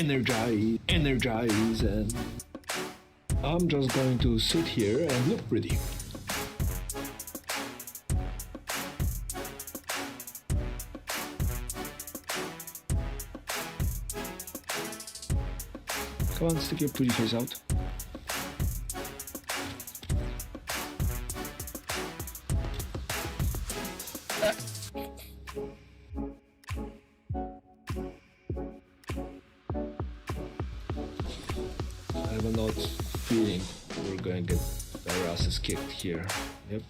energize, and I'm just going to sit here and look pretty. Come on, stick your pretty face out. I have an odd feeling we're going to get our asses kicked here. Yep.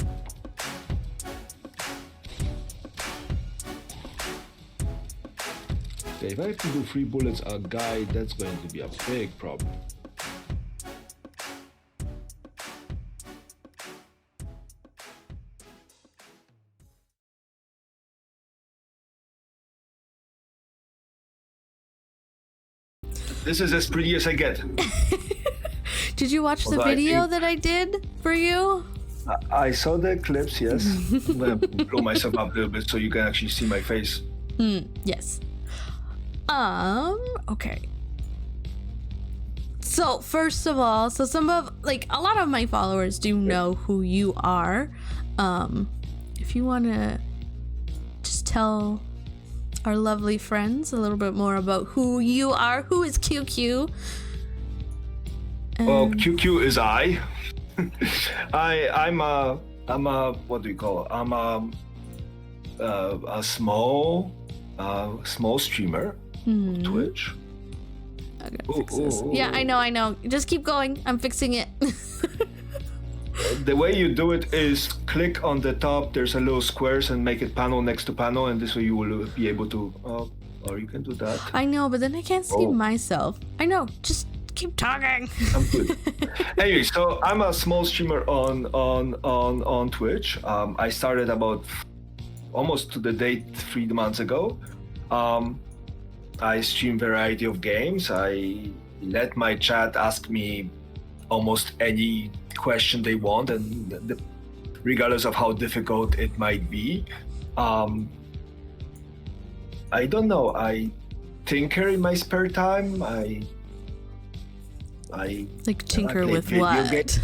Okay, if I have to do 3 bullets a guy, that's going to be a big problem. This is as pretty as I get. Did you watch the video that I did for you? I saw the clips, yes. I'm gonna blow myself up a little bit so you can actually see my face. Yes. Okay. So first of all, a lot of my followers do know who you are. If you want to just tell our lovely friends a little bit more about who you are, who is QQ? Well, QQ is I. I'm a what do you call it? I'm a small streamer of Twitch. I gotta fix this. Yeah, I know. Just keep going. I'm fixing it. The way you do it is click on the top. There's a little squares and make it panel next to panel, and this way you will be able to. Or you can do that. I know, but then I can't see myself. I know. Just keep talking. I'm good. Anyway, so I'm a small streamer on Twitch. I started about almost to the date 3 months ago. I stream variety of games. I let my chat ask me almost any question they want, and regardless of how difficult it might be. I don't know. I tinker in my spare time. I like tinker with what?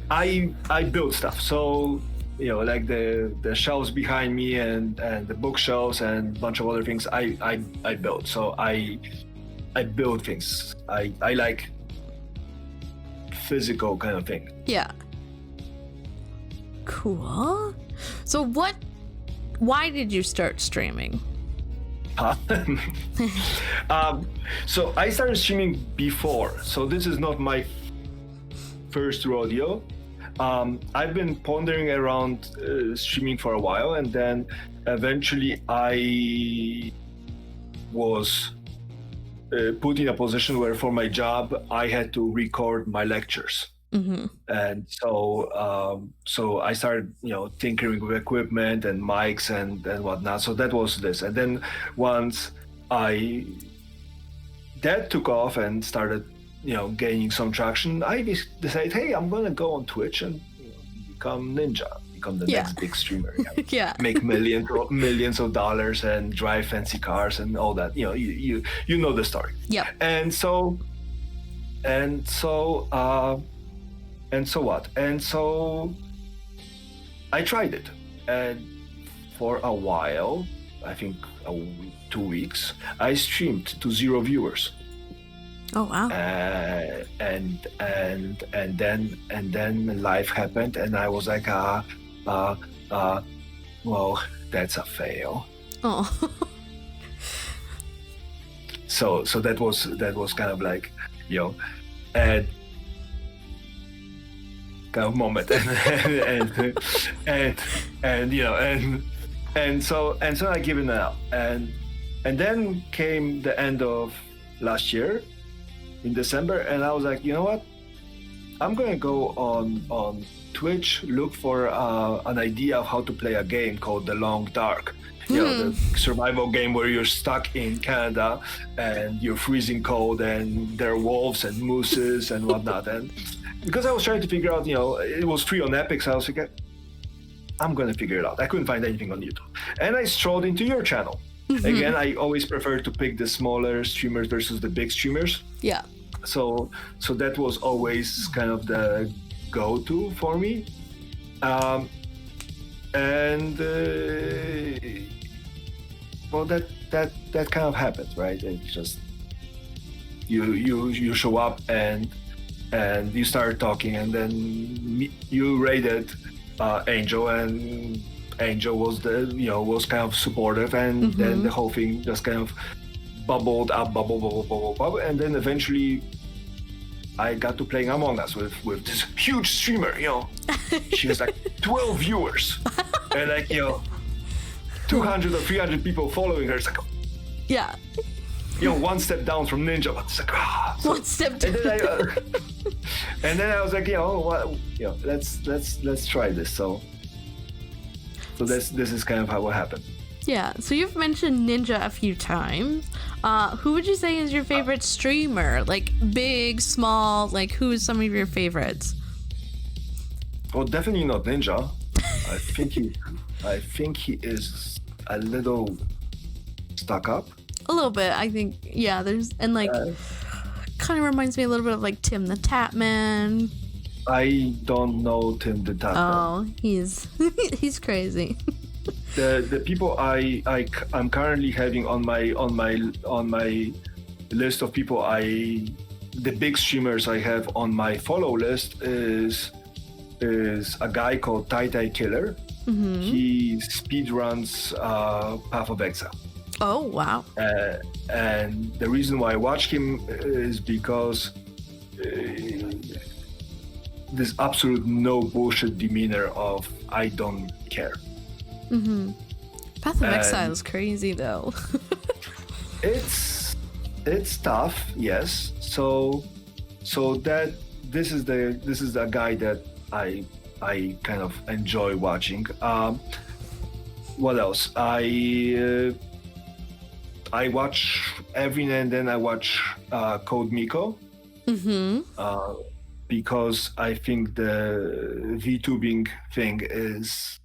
I build stuff. So like the shelves behind me and the bookshelves and a bunch of other things. I build. So I build things. I like physical kind of thing. Yeah. Cool. So why did you start streaming? So I started streaming before. So this is not my first rodeo. I've been pondering around streaming for a while, and then eventually I was put in a position where for my job I had to record my lectures. Mm-hmm. And so I started tinkering with equipment and mics and whatnot. So that was this. And then once that took off and started gaining some traction, I decided, hey, I'm gonna go on Twitch and become ninja, become the next big streamer. Yeah. Make millions of dollars and drive fancy cars and all that. You know the story. Yeah. And so what? And so I tried it, and for a while, I think 2 weeks, I streamed to 0 viewers. Oh wow! And then life happened, and I was like, well, that's a fail. Oh. So that was kind of like, and kind of moment, and so I given it up, and then came the end of last year in December, and I was like, you know what, I'm gonna go on Twitch, look for an idea of how to play a game called The Long Dark. The survival game where you're stuck in Canada and you're freezing cold and there are wolves and mooses and whatnot. And because I was trying to figure out, it was free on Epic, so I was like, I'm gonna figure it out. I couldn't find anything on YouTube. And I strolled into your channel. Again, I always prefer to pick the smaller streamers versus the big streamers. Yeah. So that was always kind of the go-to for me. And well, that kind of happens, right? It's just you show up and you start talking, and then you rated Angel, and Angel was was kind of supportive, and then the whole thing just kind of bubbled up, bubble, and then eventually I got to playing Among Us with this huge streamer. She has like 12 viewers and like 200 or 300 people following her. It's like, yeah, one step down from Ninja, but it's like one step down. And then I was like, let's try this. So this is kind of how it happened. Yeah, so you've mentioned Ninja a few times. Who would you say is your favorite streamer? Like big, small, like who is some of your favorites? Well, definitely not Ninja. I think he is a little stuck up. A little bit, I think. Yeah, kind of reminds me a little bit of like Tim the Tatman. I don't know Tim the Tatman. Oh, he's crazy. The people I'm currently having on my list of people, the big streamers I have on my follow list is a guy called Tai Killer. He speedruns Path of Exile. Oh wow! And the reason why I watch him is because this absolute no bullshit demeanor of I don't care. Path of Exile is crazy though. it's tough, yes. So that this is the guy that I kind of enjoy watching. What else? I watch every now and then. I watch Code Miko. Because I think the VTubing thing is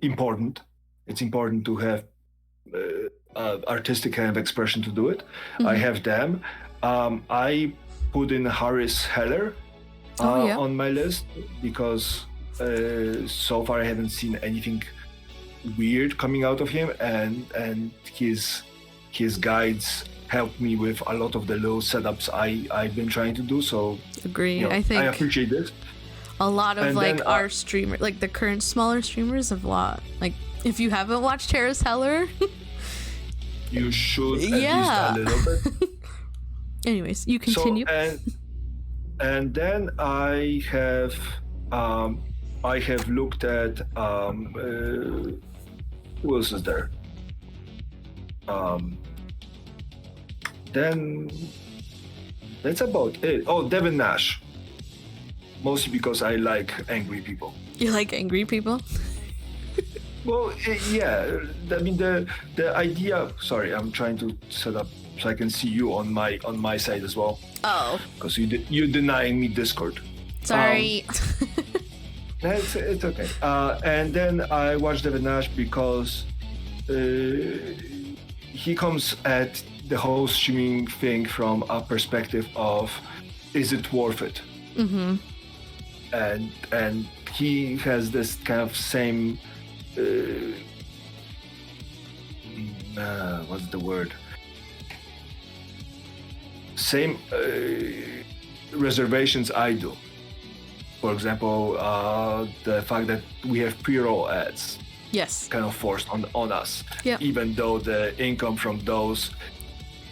important. It's important to have artistic kind of expression to do it. I have them. I put in Harris Heller on my list because so far I haven't seen anything weird coming out of him, and his guides helped me with a lot of the little setups I've been trying to do. So agree. I think I appreciate this. A lot of and like then, our streamer, like the current smaller streamers, have a lot. Like if you haven't watched Harris Heller, you should at least a little bit. Anyways, you continue. So, and then I have looked at who else is there? Then that's about it. Oh, Devin Nash. Mostly because I like angry people. You like angry people? Well, yeah. I mean, the idea. Sorry, I'm trying to set up so I can see you on my side as well. Oh. Because you're denying me Discord. Sorry. It's okay. And then I watched Devin Nash because he comes at the whole streaming thing from a perspective of, is it worth it? And he has this kind of same what's the word? Same reservations I do. For example, the fact that we have pre-roll ads. Yes. Kind of forced on us. Yeah. Even though the income from those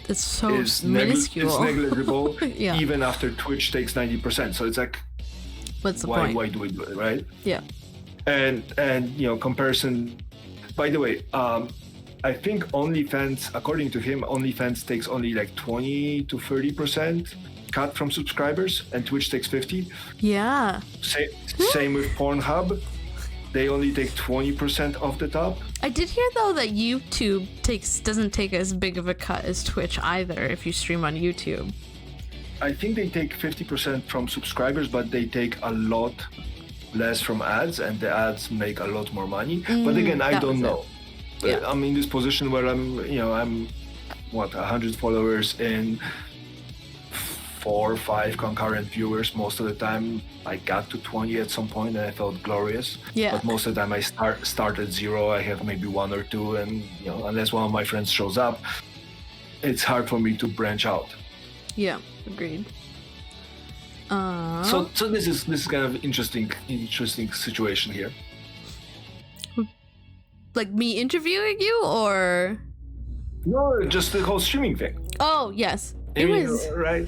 it's so is minuscule. It's negligible. Yeah. Even after Twitch takes 90%. So it's like, what's the point? Why do we do it, right? Yeah. And comparison. By the way, I think OnlyFans, according to him, OnlyFans takes only like 20 to 30% cut from subscribers, and Twitch takes 50. Yeah. Same with Pornhub. They only take 20% off the top. I did hear though that YouTube doesn't take as big of a cut as Twitch either if you stream on YouTube. I think they take 50% from subscribers, but they take a lot less from ads, and the ads make a lot more money. But again, I don't know. Yeah. I'm in this position where I'm 100 followers in 4 or 5 concurrent viewers most of the time. I got to 20 at some point and I felt glorious. Yeah. But most of the time I start at 0. I have maybe 1 or 2, and unless one of my friends shows up, it's hard for me to branch out. Yeah, agreed. So this is kind of interesting situation here. Like me interviewing you, or No, just the whole streaming thing. oh yes, I it mean, was right.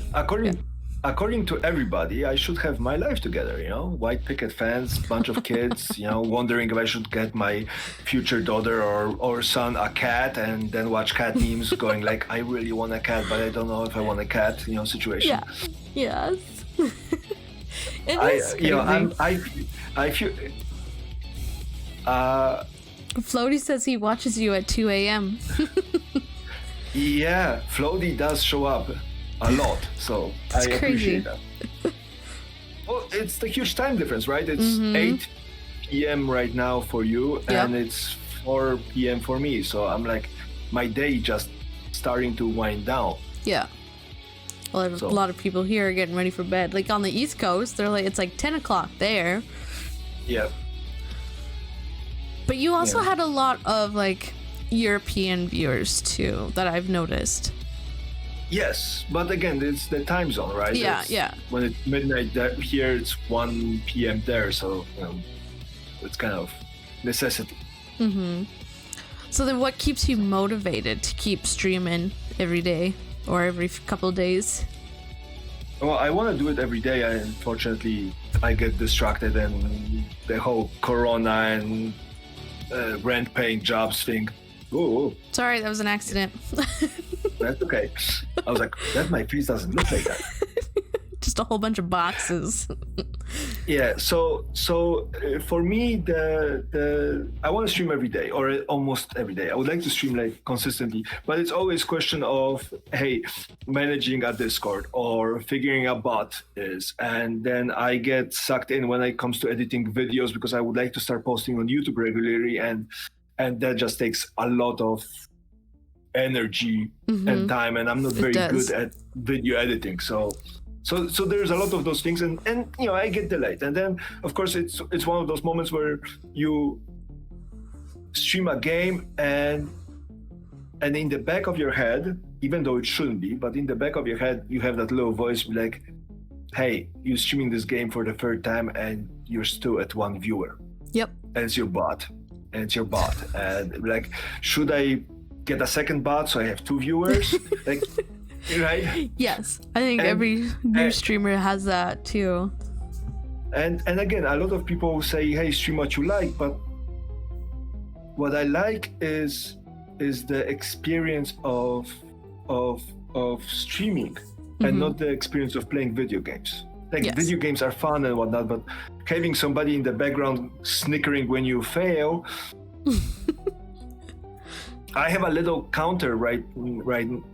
According to everybody, I should have my life together. White picket fence, bunch of kids. Wondering if I should get my future daughter or son a cat, and then watch cat memes, going like, I really want a cat, but I don't know if I want a cat. Situation. Yeah. Yes. It is crazy. I feel. Floaty says he watches you at 2 a.m. Yeah, Floaty does show up a lot, so That's I crazy. appreciate that. Well, it's the huge time difference, right? It's 8 p.m. right now for you, and it's 4 p.m. for me. So I'm like, my day just starting to wind down. Yeah. Well, a lot of people here are getting ready for bed. Like on the East Coast, it's like 10 o'clock there. Yeah. But you also had a lot of like European viewers too that I've noticed. Yes, but again, it's the time zone, right? Yeah. When it's midnight here, it's 1 p.m. there, so it's kind of necessity. Mm-hmm. So then what keeps you motivated to keep streaming every day or every couple of days? Well, I want to do it every day. Unfortunately, I get distracted, and the whole Corona and rent-paying jobs thing. Oh, Sorry, that was an accident. that's okay. I was like, my face doesn't look like that. Just a whole bunch of boxes. Yeah. So for me, the I want to stream every day, or almost every day. I would like to stream like consistently, but it's always a question of, hey, managing a Discord or figuring a bot is, and then I get sucked in when it comes to editing videos, because I would like to start posting on YouTube regularly, and that just takes a lot of energy and time, and I'm not very good at video editing. So there's a lot of those things, and I get delayed, and then of course it's one of those moments where you stream a game, and in the back of your head, even though it shouldn't be, but in the back of your head you have that little voice like, hey, you're streaming this game for the 3rd time and you're still at 1 viewer. Yep. And it's your bot, and like, should I get a second bot so I have 2 viewers? Like, right? Yes, I think every new streamer has that too. And again, a lot of people say, hey, stream what you like, but what I like is the experience of streaming, and not the experience of playing video games. Like, video games are fun and whatnot, but having somebody in the background snickering when you fail. I have a little counter right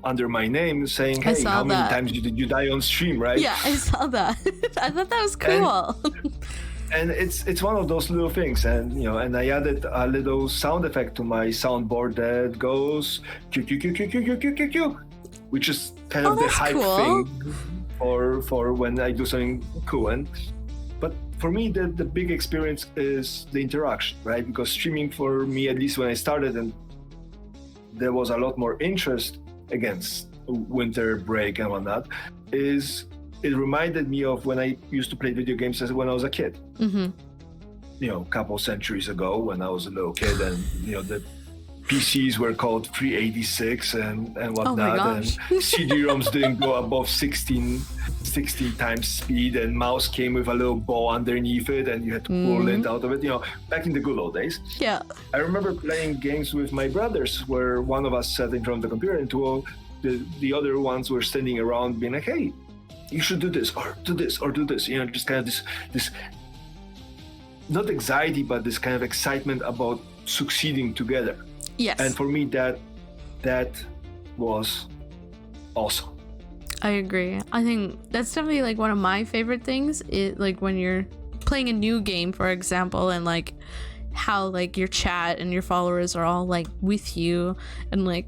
under my name saying, hey, how many times did you die on stream, right? Yeah, I saw that. I thought that was cool. And it's one of those little things, and and I added a little sound effect to my soundboard that goes QQQQQQQQ, which is kind of the hype thing for when I do something cool. But for me, the big experience is the interaction, right? Because streaming, for me, at least when I started, and there was a lot more interest against winter break and whatnot, it reminded me of when I used to play video games when I was a kid. A couple centuries ago, when I was a little kid, and the PCs were called 386 and whatnot, and CD-ROMs didn't go above 16 times speed, and mouse came with a little ball underneath it, and you had to pull it out of it. Back in the good old days. Yeah. I remember playing games with my brothers, where one of us sat in front of the computer, and the other ones were standing around, being like, "Hey, you should do this, or do this, or do this." Just kind of this not anxiety, but this kind of excitement about succeeding together. Yes. And for me, that was awesome. I agree. I think that's definitely like one of my favorite things. It like when you're playing a new game, for example, and like how like your chat and your followers are all like with you and like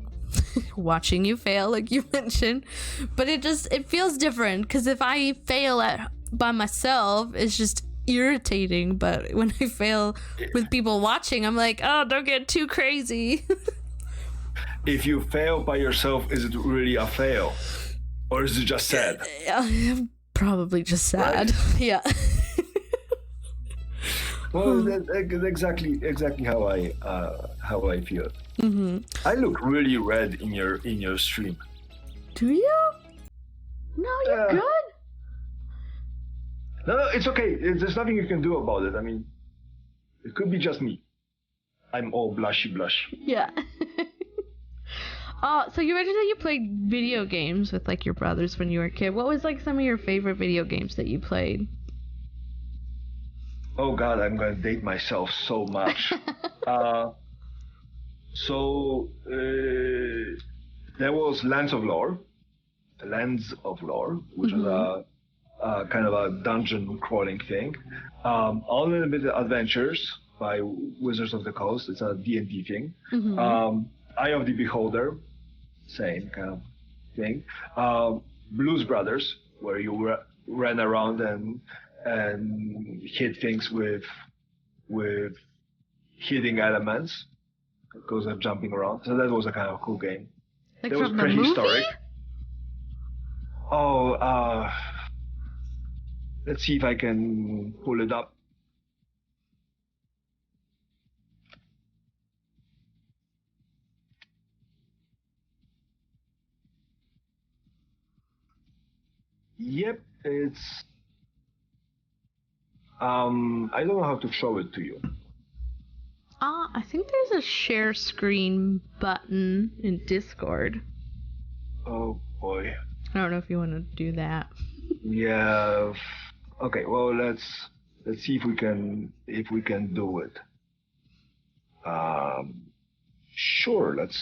watching you fail, like you mentioned. But it feels different because if I fail by myself, it's just irritating. But when I fail with people watching, I'm like, oh, don't get too crazy. If you fail by yourself, is it really a fail, or is it just sad? Probably just sad. Right? Yeah. Well, that's exactly how I feel. Mm-hmm. I look really red in your stream. Do you? No, you're good. No, it's okay. There's nothing you can do about it. I mean, it could be just me. I'm all blushy. Yeah. So you mentioned that you played video games with like your brothers when you were a kid. What was like some of your favorite video games that you played? Oh God, I'm gonna date myself so much. There was Lands of Lore, which was a kind of a dungeon crawling thing. Unlimited Adventures by Wizards of the Coast. It's a D&D thing. Eye of the Beholder, same kind of thing. Blues Brothers, where you ran around and hit things with hitting elements because of jumping around. So that was a kind of cool game. Like it was from the movie? Oh, let's see if I can pull it up. Yep, it's I don't know how to show it to you. I think there's a share screen button in Discord. Oh boy. I don't know if you want to do that. Yeah. Okay. Well, let's see if we can do it. Sure. Let's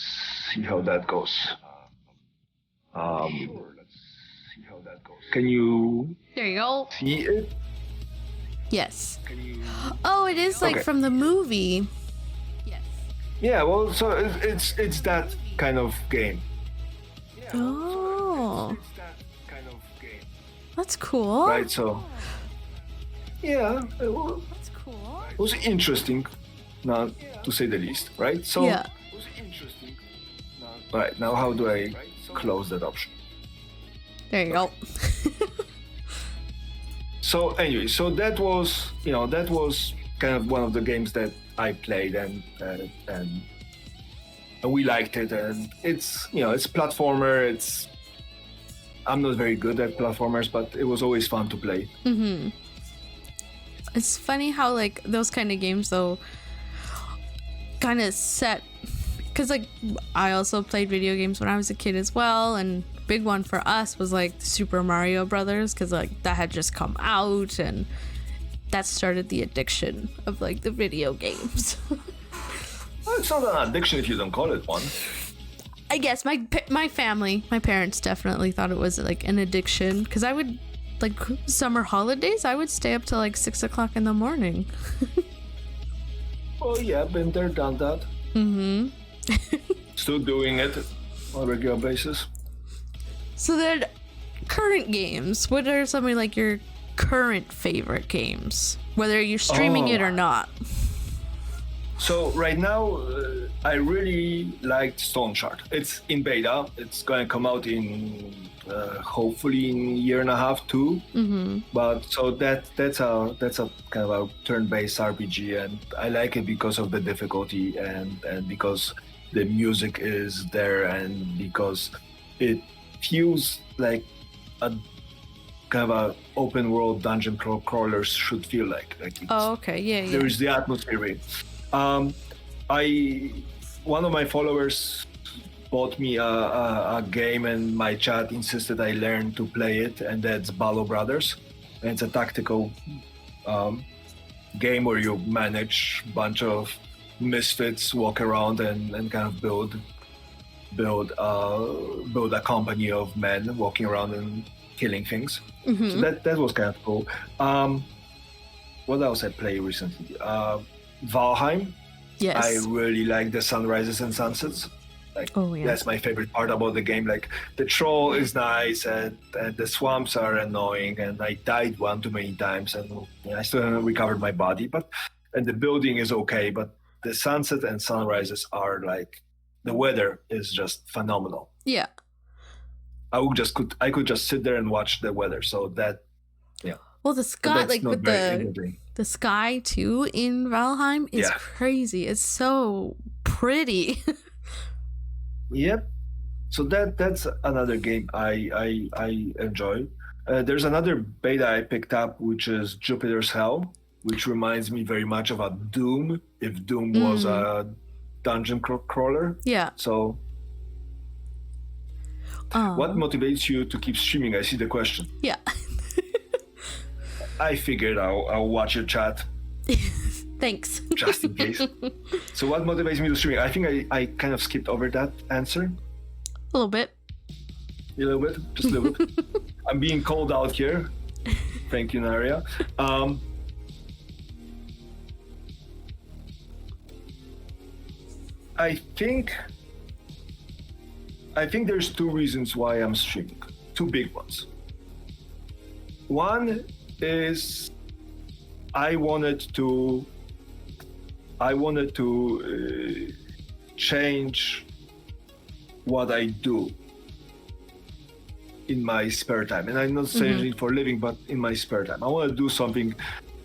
see how that goes. Can you? There you go. See it? Yes. Can you? Oh, it is like from the movie. Yes. Yeah. Well, so it's that kind of game. Oh. It's that kind of game. That's cool. Right. So. Yeah. That's cool. It was interesting, now to say the least. Right. So. Yeah. It was interesting. Right. Now, how do I close that option? There you go. So anyway, so that was kind of one of the games that I played and we liked it, and it's platformer. I'm not very good at platformers, but it was always fun to play. Mm-hmm. It's funny how like those kind of games though kind of set, because like I also played video games when I was a kid as well, and big one for us was like Super Mario Brothers, because like that had just come out and that started the addiction of like the video games. Well, it's not an addiction if you don't call it one. I guess my family, my parents definitely thought it was like an addiction, because I would like summer holidays I would stay up till like 6 o'clock in the morning. Oh yeah, been there, done that. Mm-hmm. Still doing it on a regular basis. So then, current games. What are some of like your current favorite games, whether you're streaming it or not? So right now, I really liked Stone Shard. It's in beta. It's going to come out in hopefully in a year and a half, 2. Mm-hmm. But so that's a kind of a turn-based RPG, and I like it because of the difficulty and because the music is there, and because it feels like a kind of a open world dungeon crawlers should feel like. Oh, okay, yeah. There is the atmosphere. One of my followers bought me a game, and my chat insisted I learn to play it, and that's Ballo Brothers. And it's a tactical game where you manage a bunch of misfits, walk around and kind of build a company of men walking around and killing things. Mm-hmm. So that was kind of cool. What else I played recently? Valheim. Yes. I really like the sunrises and sunsets. Like, that's my favorite part about the game. Like, the troll is nice, and the swamps are annoying, and I died one too many times, and I still haven't recovered my body. And the building is okay, but the sunset and sunrises are like, the weather is just phenomenal. Yeah. I could just sit there and watch the weather. So that, yeah. Well, the sky, like with the sky too in Valheim is crazy. It's so pretty. Yep. So that's another game I enjoy. There's another beta I picked up, which is Jupiter's Hell, which reminds me very much of a Doom, if Doom was a dungeon crawler. Yeah. So what motivates you to keep streaming? I see the question. Yeah. I figured I'll watch your chat. Thanks. Just in case. So what motivates me to streaming? I think I kind of skipped over that answer. A little bit. A little bit? Just a little bit. I'm being called out here. Thank you, Naria. I think there's two reasons why I'm streaming. Two big ones. One is I wanted to change what I do in my spare time. And I'm not saying it for a living, but in my spare time. I want to do something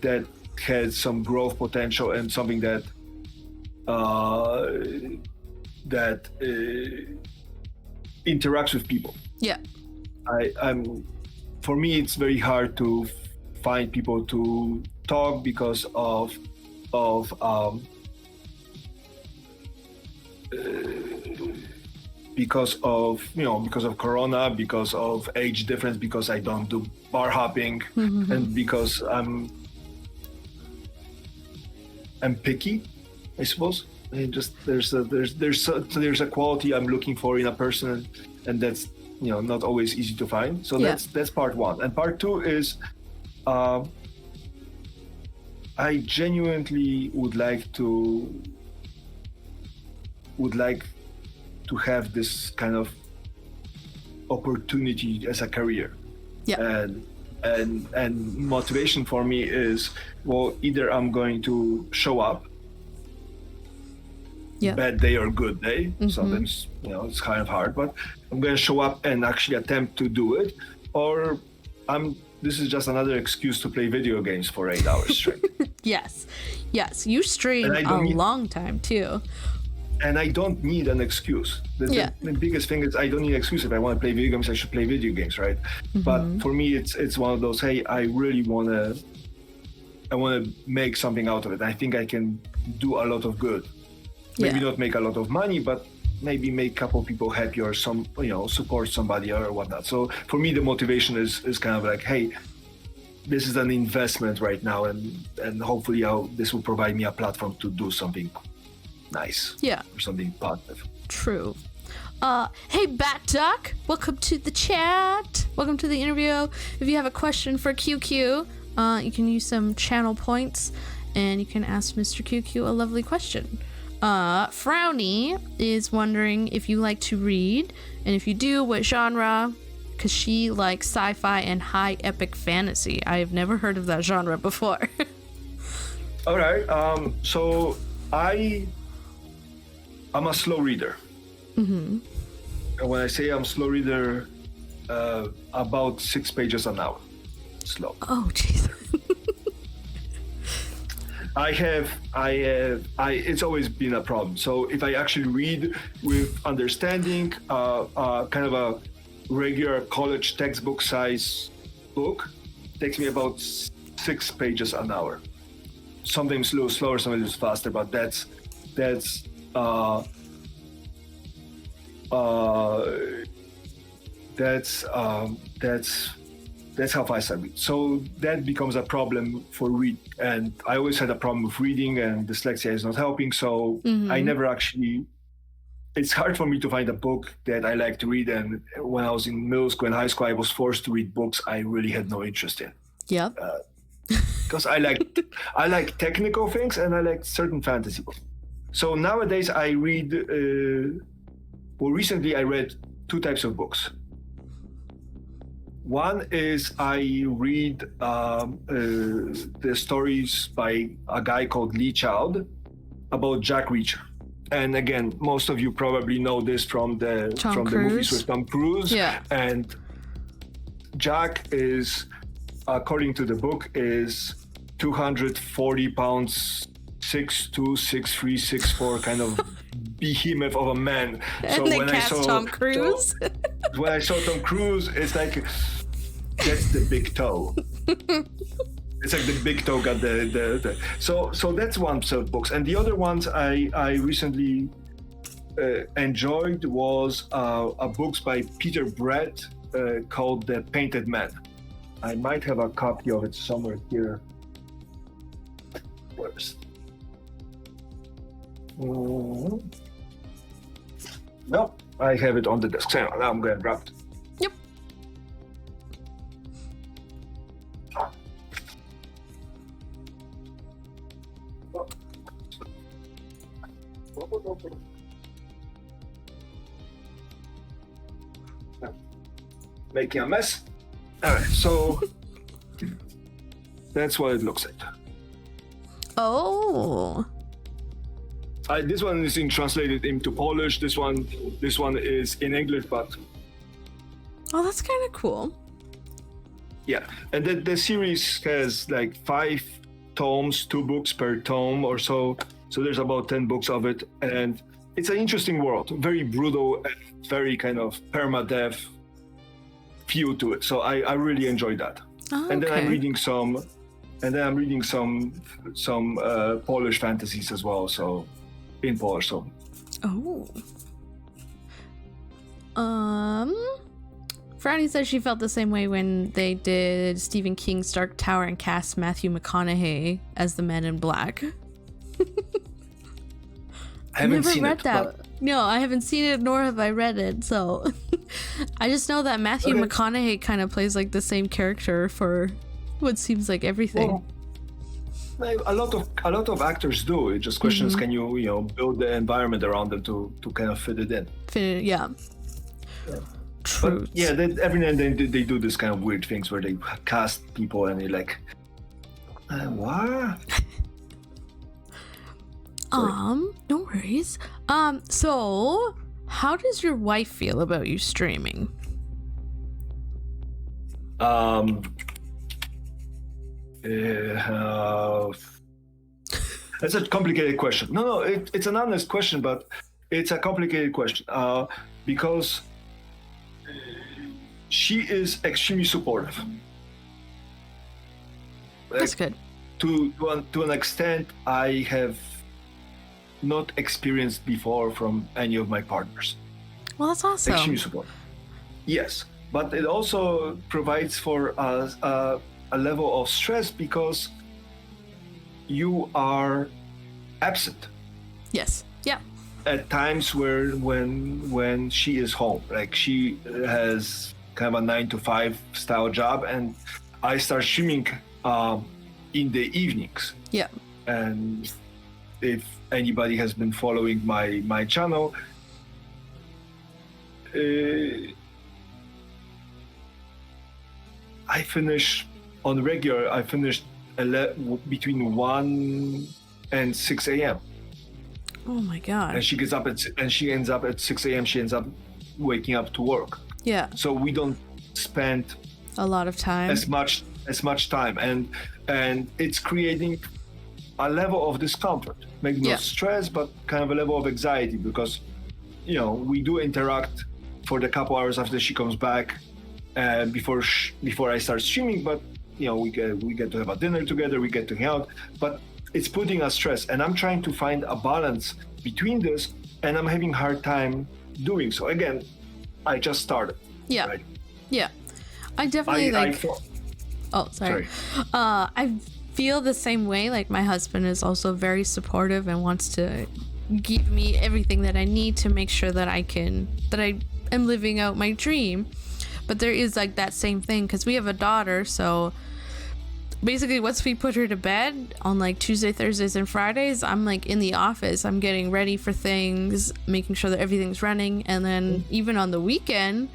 that has some growth potential and something that interacts with people. Yeah. For me, it's very hard to find people to talk because of Corona, because of age difference, because I don't do bar hopping, and because I'm picky, I suppose. And just there's a quality I'm looking for in a person, and that's not always easy to find. So that's part one. And part two is I genuinely would like to have this kind of opportunity as a career. Yeah. And motivation for me is, well, either I'm going to show up, bad day or good day. Sometimes it's kind of hard, but I'm going to show up and actually attempt to do it, or this is just another excuse to play video games for 8 hours straight. Yes, you stream a long time too. And I don't need an excuse. The biggest thing is I don't need an excuse. If I want to play video games, I should play video games, right? But for me, it's one of those, hey, I really want to make something out of it. I think I can do a lot of good. Maybe not make a lot of money, but maybe make a couple people happy, or support somebody or whatnot. So for me, the motivation is kind of like, hey, this is an investment right now, and hopefully this will provide me a platform to do something nice. Yeah. Or something positive. True. Hey, Bat Duck, welcome to the chat. Welcome to the interview. If you have a question for QQ, you can use some channel points, and you can ask Mr. QQ a lovely question. Frowny is wondering if you like to read, and if you do, what genre, because she likes sci-fi and high epic fantasy. I have never heard of that genre before. All right. So I'm a slow reader. And when I say I'm a slow reader, about 6 pages an hour. Slow. Oh, jeez. It's always been a problem. So if I actually read with understanding, kind of a regular college textbook size book, it takes me about 6 pages an hour. Sometimes a little slower, sometimes faster, but that's how fast I read. So that becomes a problem for read. And I always had a problem with reading, and dyslexia is not helping. So I never actually, it's hard for me to find a book that I like to read. And when I was in middle school and high school, I was forced to read books I really had no interest in. Yep. because I like technical things and I like certain fantasy books. So nowadays I read. Recently I read two types of books. One is I read the stories by a guy called Lee Child about Jack Reacher. And again, most of you probably know this from the movies with Tom Cruise. Yeah. And Jack is, according to the book, is 240 pounds, 6'2", 6'3", 6'4", kind of behemoth of a man. And they cast Tom Cruise. When I saw Tom Cruise, it's like, that's the big toe. It's like the big toe got the. So that's one set of books. And the other ones I recently enjoyed was a books by Peter Brett called The Painted Man. I might have a copy of it somewhere here. Where's? No, I have it on the desk. So now I'm going to grab it. Yep. Making a mess. All right, so that's what it looks like. Oh. This one is translated into Polish. This one is in English, but Oh, that's kind of cool. yeah. And the series has like 5 tomes, 2 books per tome or so. So there's about 10 books of it, and it's an interesting world, very brutal and very kind of permadeath feel to it. So I really enjoyed that. Oh, And then I'm okay. reading some Polish fantasies as well. So in Polish. So Oh. Franny says she felt the same way when they did Stephen King's Dark Tower and cast Matthew McConaughey as the Man in Black. I haven't Never seen read it. that. But No, I haven't seen it, nor have I read it. So I just know that Matthew Okay. McConaughey kind of plays like the same character for what seems like everything. well, a lot of actors do. It just questions, can you build the environment around them to kind of fit it in. Yeah. True. But yeah, every now and then they do this kind of weird things where they cast people and they're like, what? No worries. So how does your wife feel about you streaming? That's a complicated question. No, it's an honest question, but it's a complicated question because she is extremely supportive. That's good. To an extent I have not experienced before from any of my partners. Well, that's awesome. Extreme support. Yes, but it also provides for us a level of stress because you are absent Yes. Yeah. at times when she is home. Like she has kind of a 9-to-5 style job, and I start streaming in the evenings. Yeah. And if anybody has been following my channel, I finish on regular. I finish between 1 and 6 a.m. Oh my god. And she gets up and she ends up at 6 a.m. She ends up waking up to work. Yeah. So we don't spend A lot of time. as much time, and it's creating a level of discomfort, maybe Yeah. not stress, but kind of a level of anxiety because we do interact for the couple hours after she comes back, before I start streaming. But we get to have a dinner together, we get to hang out, but it's putting us stress, and I'm trying to find a balance between this, and I'm having a hard time doing so. Again, I just started. Yeah. Right? Yeah. I definitely I thought. Oh, sorry. I feel the same way. Like my husband is also very supportive and wants to give me everything that I need to make sure that I am living out my dream. But there is like that same thing because we have a daughter, so basically once we put her to bed on like Tuesday, Thursdays, and Fridays, I'm like in the office. I'm getting ready for things, making sure that everything's running. And then even on the weekend,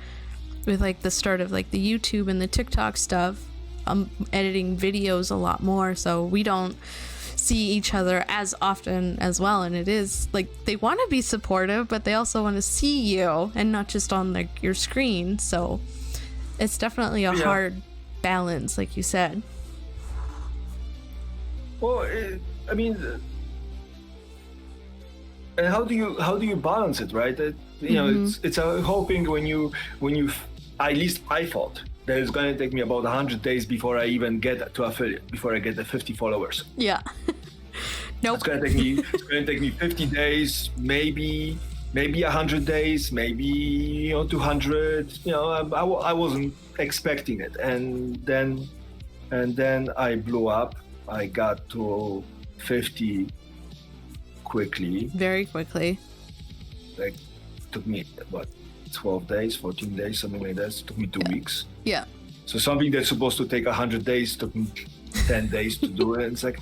with like the start of like the YouTube and the TikTok stuff, I'm editing videos a lot more. So we don't see each other as often as well. And it is like they want to be supportive, but they also want to see you and not just on like your screen. So it's definitely a hard balance, like you said. Well, I mean, and how do you balance it, right? You know, it's a whole thing when you at least I thought that it's going to take me about 100 days before I even get to affiliate, before I get the 50 followers. Yeah. Nope. It's going to take me 50 days, maybe 100 days, maybe 200. I wasn't expecting it, and then I blew up. I got to 50 quickly. Very quickly. Like, took me, 12 days, 14 days, something like that. It took me 2 weeks. Yeah. So something that's supposed to take 100 days took me 10 days to do it. And it's like,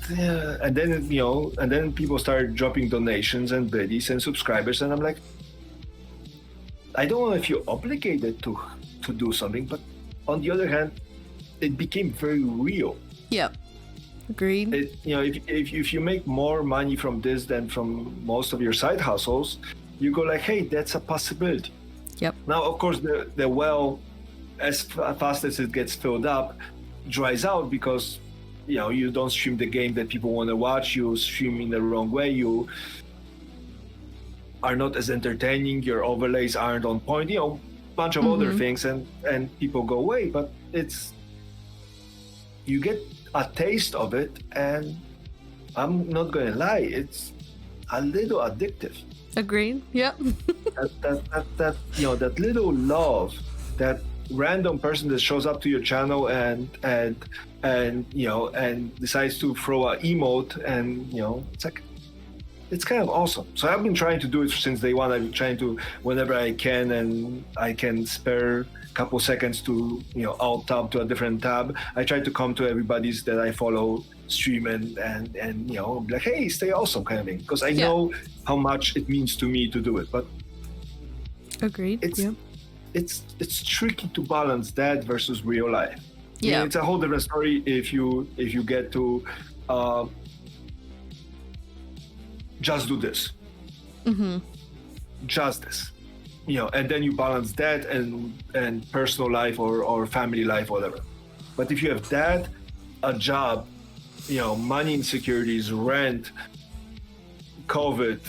yeah. And then people started dropping donations and biddies and subscribers. And I'm like, I don't know if you're obligated to do something, but on the other hand, it became very real. Yep. Agreed. If you make more money from this than from most of your side hustles, you go like, hey, that's a possibility. Yep. Now, of course, the well, as fast as it gets filled up, dries out because you don't stream the game that people want to watch. You stream in the wrong way. You are not as entertaining. Your overlays aren't on point. Bunch of other things, and people go away. But you get a taste of it, and I'm not going to lie, it's a little addictive. Agreed. Yep. that little love, that random person that shows up to your channel and decides to throw an emote, and it's like, it's kind of awesome. So I've been trying to do it since day one. I've been trying to, whenever I can and I can spare a couple seconds to alt tab to a different tab, I try to come to everybody's that I follow stream and be like, hey, stay awesome, kind of thing, because I know how much it means to me to do it. But agreed. It's tricky to balance that versus real life. Yeah, it's a whole different story if you get to just do this, just this, and then you balance that and personal life or family life, whatever. But if you have that, a job, money insecurities, rent, COVID,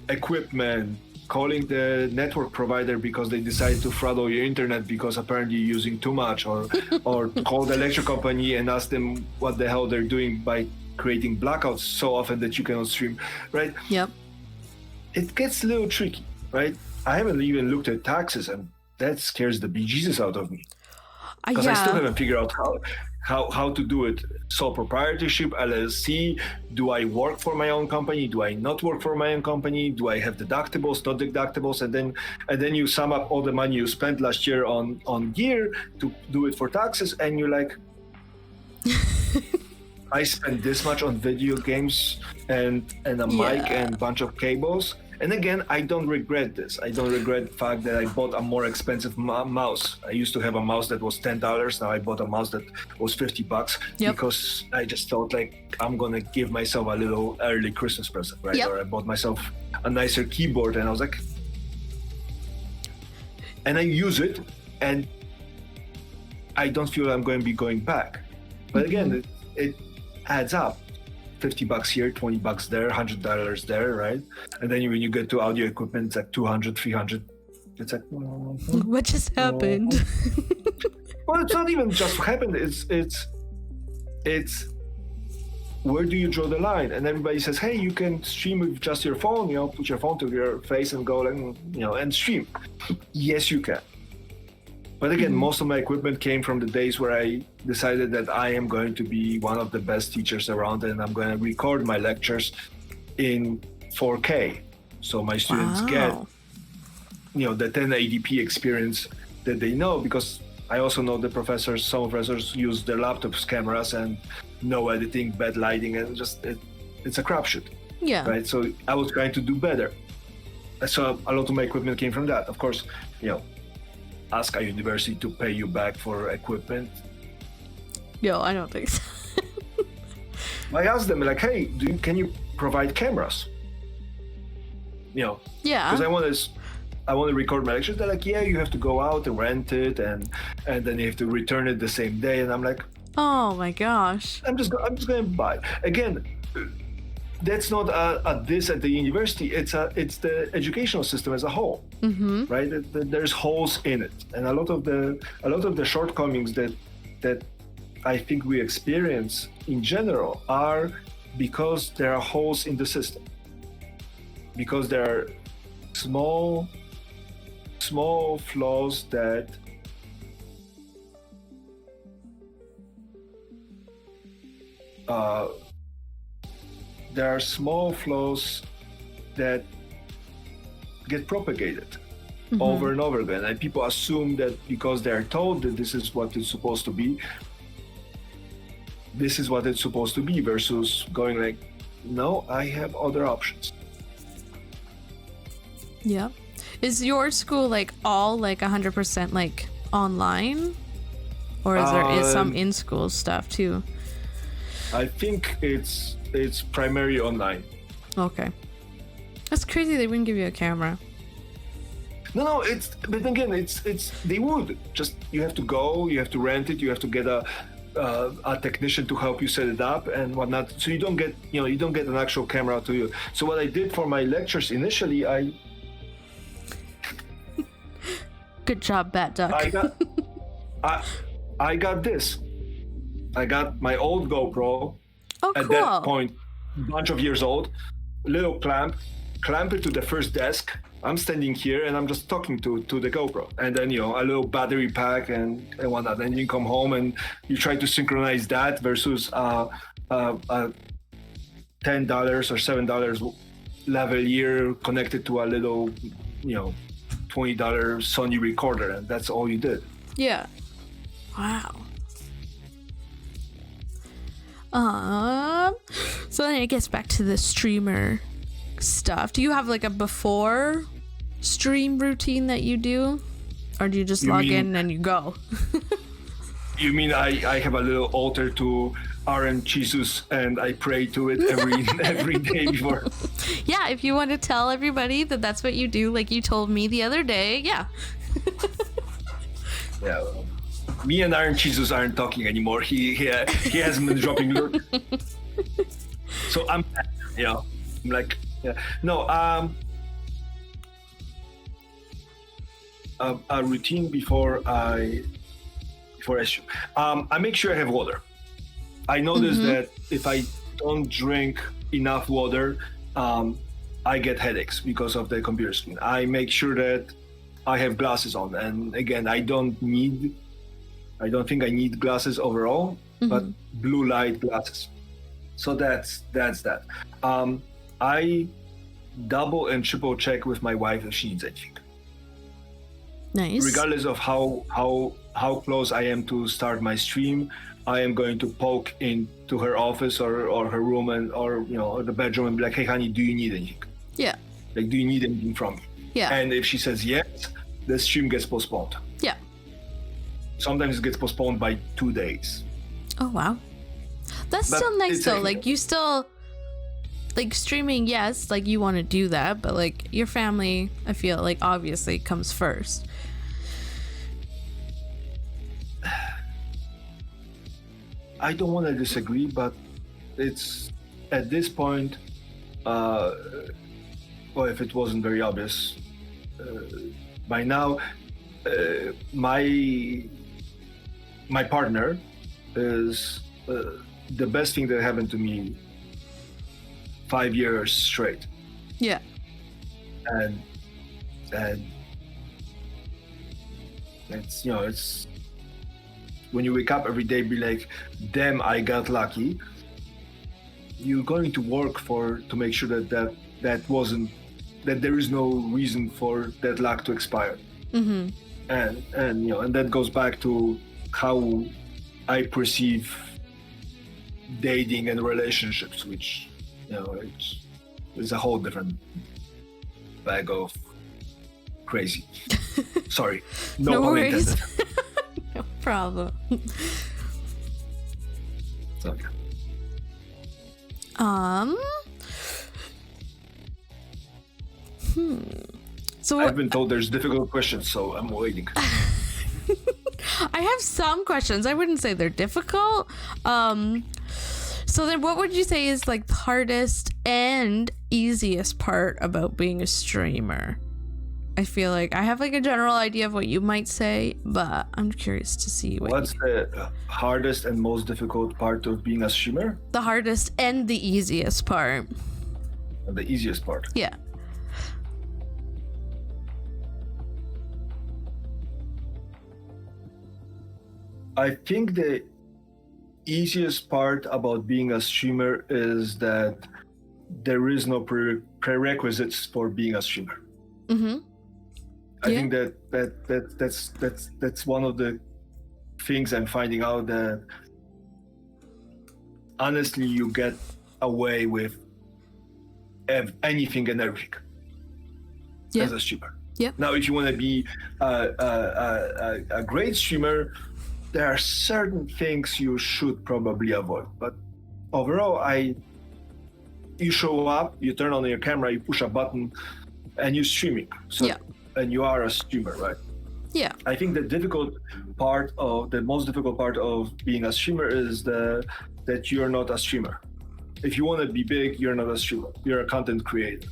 equipment, calling the network provider because they decided to throttle your internet because apparently you're using too much, or call the electric company and ask them what the hell they're doing by creating blackouts so often that you cannot stream, right? Yep. It gets a little tricky, right? I haven't even looked at taxes, and that scares the bejesus out of me. Because I still haven't figured out how to do it. Sole proprietorship, LLC, do I work for my own company? Do I not work for my own company? Do I have deductibles, not deductibles? And then you sum up all the money you spent last year on gear to do it for taxes, and you're like, I spent this much on video games and a mic and a bunch of cables. And again, I don't regret this. I don't regret the fact that I bought a more expensive mouse. I used to have a mouse that was $10. Now I bought a mouse that was $50 because I just felt like I'm going to give myself a little early Christmas present, right? Or I bought myself a nicer keyboard, and I was like, and I use it, and I don't feel I'm going to be going back. But again, it adds up. $50 here, $20 there, $100 there, right? And then when you get to audio equipment, it's like $200, $300. It's like, what just happened? Well, it's not even just what happened. It's where do you draw the line? And everybody says, hey, you can stream with just your phone. Put your phone to your face and go, and stream. Yes, you can. But again, most of my equipment came from the days where I decided that I am going to be one of the best teachers around, and I'm going to record my lectures in 4K. So my students get, the 1080p experience that they know, because I also know the professors, some professors use their laptops cameras and no editing, bad lighting, and just it's a crapshoot. Yeah. Right. So I was trying to do better. So a lot of my equipment came from that. Of course, ask a university to pay you back for equipment. Yo, I don't think so. I asked them like, hey, can you provide cameras? Yeah. Because I want to record my lectures. They're like, yeah, you have to go out and rent it, and then you have to return it the same day. And I'm like, oh my gosh. I'm just going to buy it. Again, that's not a this at the university. It's the educational system as a whole, right? There's holes in it, and a lot of the shortcomings that I think we experience in general are because there are holes in the system. Because there are small flaws that get propagated over and over again, and people assume that because they're told that this is what it's supposed to be, versus going like, no, I have other options. Yeah. Is your school like all like 100% like online, or is there some in-school stuff too? I think it's primarily online. Okay. That's crazy they wouldn't give you a camera. No, but again, it's they would just, you have to go, you have to rent it, you have to get a technician to help you set it up and whatnot. So you don't get an actual camera to you. So what I did for my lectures initially, Good job, Bat Duck. I got this. I got my old GoPro. Oh, at cool. that point, a bunch of years old, little clamp it to the first desk. I'm standing here and I'm just talking to the GoPro, and then a little battery pack and whatnot. And you come home and you try to synchronize that versus $10 or $7 lavalier connected to a little $20 Sony recorder, and that's all you did. Yeah. Wow. So then it gets back to the streamer stuff. Do you have like a before stream routine that you do, or do you just log in and you go? You mean I have a little altar to RM Jesus and I pray to it every day before? Yeah, if you want to tell everybody that that's what you do, like you told me the other day. Yeah. Yeah. Me and Iron Jesus aren't talking anymore. He hasn't been dropping lurk. So I'm like, yeah. No, a routine before I stream. I make sure I have water. I notice that if I don't drink enough water, I get headaches because of the computer screen. I make sure that I have glasses on, and again, I don't think I need glasses overall, but blue light glasses. So that's that. I double and triple check with my wife if she needs anything. Nice. Regardless of how close I am to start my stream, I am going to poke into her office or her room or the bedroom and be like, hey honey, do you need anything? Yeah. Like, do you need anything from me? Yeah. And if she says yes, the stream gets postponed. Yeah. Sometimes it gets postponed by 2 days. Oh wow. That's But still nice it's though. a- Like you still like streaming, yes, like you want to do that, but like your family, I feel like obviously comes first. I don't want to disagree, but it's at this point, well, if it wasn't very obvious by now, my partner is the best thing that happened to me 5 years straight. Yeah. And it's when you wake up every day, be like, damn, I got lucky. You're going to work to make sure that there is no reason for that luck to expire. and that goes back to how I perceive dating and relationships, which it's a whole different bag of crazy. Sorry, no pun worries. intended. No problem. So, yeah. So I've been told there's difficult questions, so I'm waiting. I have some questions. I wouldn't say they're difficult. So then what would you say is like the hardest and easiest part about being a streamer? I feel like I have like a general idea of what you might say, but I'm curious to see What's the hardest and most difficult part of being a streamer? the hardest and the easiest part. The easiest part. Yeah. I think the easiest part about being a streamer is that there is no prerequisites for being a streamer. Mm-hmm. I Yeah. think that's one of the things I'm finding out, that honestly you get away with anything and everything Yeah. as a streamer. Yeah. Now, if you want to be a great streamer, there are certain things you should probably avoid. But overall, you show up, you turn on your camera, you push a button, and you're streaming. So, Yeah. and you are a streamer, right? Yeah. I think the most difficult part of being a streamer is that you're not a streamer. If you want to be big, you're not a streamer. You're a content creator.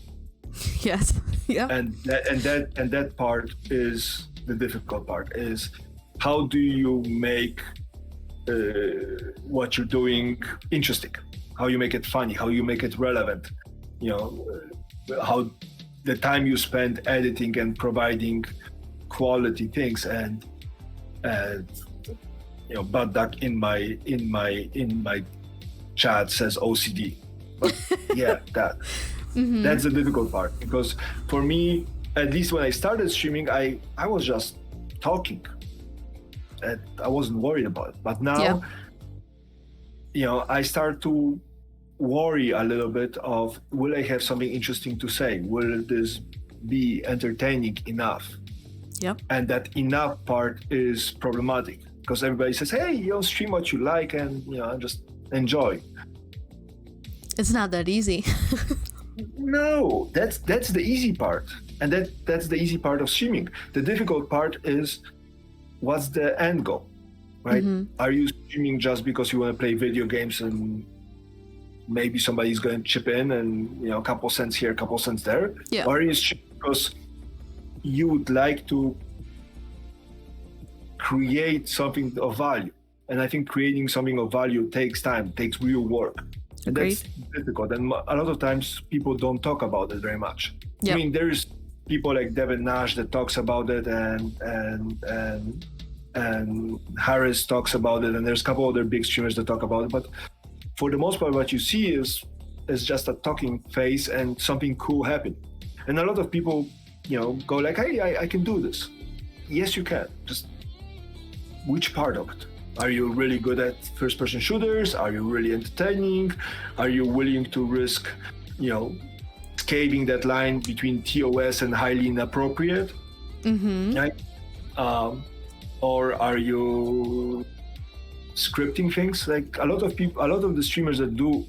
Yes. Yeah. And that part is the difficult part. Is how do you make what you're doing interesting? How you make it funny? How you make it relevant? How the time you spend editing and providing quality things, and Bad Duck in my chat says OCD. But yeah, that's the difficult part, because for me, at least when I started streaming, I was just talking and I wasn't worried about it. But now, I start to worry a little bit of, will I have something interesting to say? Will this be entertaining enough? Yep. And that enough part is problematic, because everybody says, hey, stream what you like and just enjoy. It's not that easy. No, that's the easy part, and that's the easy part of streaming. The difficult part is, what's the end goal, right? Are you streaming just because you want to play video games and maybe somebody's going to chip in and a couple cents here, a couple cents there? Yeah. Or are you streaming because you would like to create something of value? And I think creating something of value takes time, takes real work. And Agreed. that's difficult. And a lot of times people don't talk about it very much. Yep. I mean, there's people like Devin Nash that talks about it, and Harris talks about it, and there's a couple other big streamers that talk about it. But for the most part, what you see is just a talking face and something cool happen. And a lot of people, go like, hey, I can do this. Yes, you can. Just which part of it? Are you really good at first-person shooters? Are you really entertaining? Are you willing to risk, scaling that line between TOS and highly inappropriate? Right? Or are you scripting things? Like a lot of the streamers that do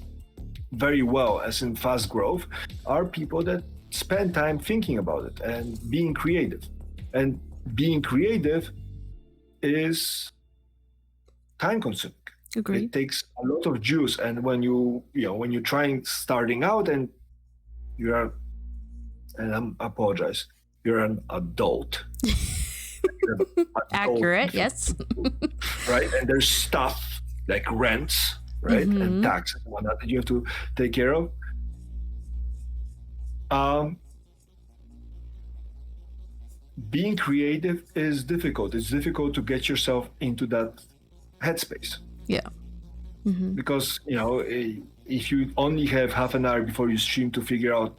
very well, as in fast growth, are people that spend time thinking about it and being creative. And being creative is time consuming. Agreed. It takes a lot of juice, and when you're starting out and I apologize, you're an adult. Accurate, yes. Right, and there's stuff like rents, right, and taxes and whatnot that you have to take care of. Being creative is difficult. It's difficult to get yourself into that headspace. Yeah. Because if you only have half an hour before you stream to figure out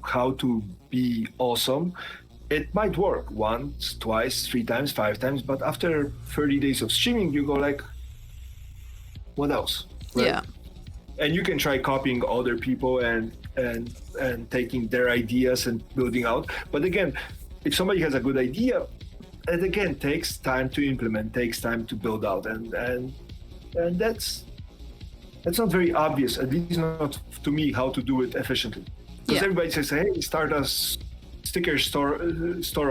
how to be awesome, it might work once, twice, 3 times, 5 times, but after 30 days of streaming, you go like, what else? Right? Yeah. And you can try copying other people and taking their ideas and building out. But again, if somebody has a good idea, it again takes time to implement, takes time to build out, and that's not very obvious, at least not to me, how to do it efficiently. Because everybody says, hey, start a sticker store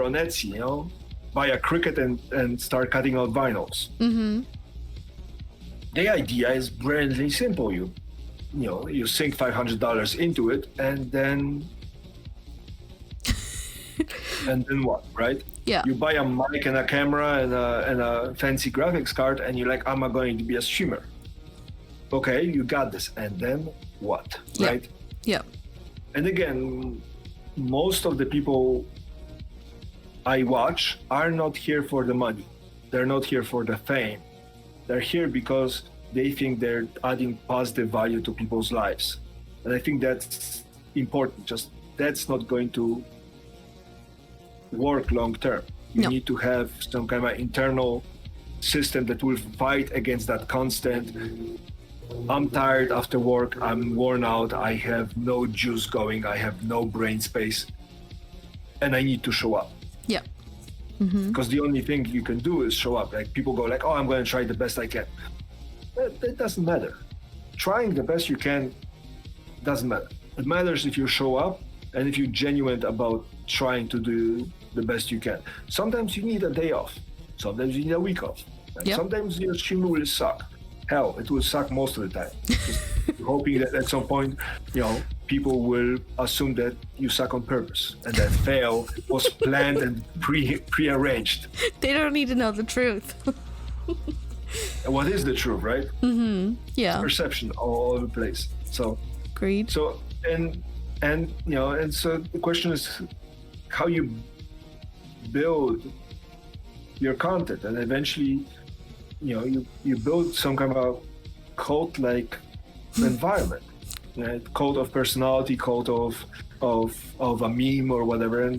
on Etsy, you know, buy a Cricut and start cutting out vinyls. Mm-hmm. The idea is brilliantly simple. You sink $500 into it, and then what, right? Yeah. You buy a mic and a camera and a fancy graphics card, and you're like, I'm going to be a streamer. Okay, you got this, and then what, right? Yeah. And again, most of the people I watch are not here for the money. They're not here for the fame. They're here because they think they're adding positive value to people's lives. And I think that's important. Just that's not going to work long term. You need to have some kind of internal system that will fight against that constant, I'm tired after work, I'm worn out, I have no juice going, I have no brain space, and I need to show up. Yeah. Because the only thing you can do is show up. Like people go like, oh, I'm going to try the best I can. That doesn't matter. Trying the best you can doesn't matter. It matters if you show up and if you're genuine about trying to do the best you can. Sometimes you need a day off. Sometimes you need a week off. And sometimes your stream will suck. Hell, it will suck most of the time. Just hoping that at some point, people will assume that you suck on purpose and that fail was planned and pre-arranged. They don't need to know the truth. And what is the truth, right? Mm-hmm. Yeah. It's perception all over the place. So. Agreed. So and so the question is how you build your content, and eventually, you build some kind of cult-like environment, cult of personality, cult of a meme or whatever,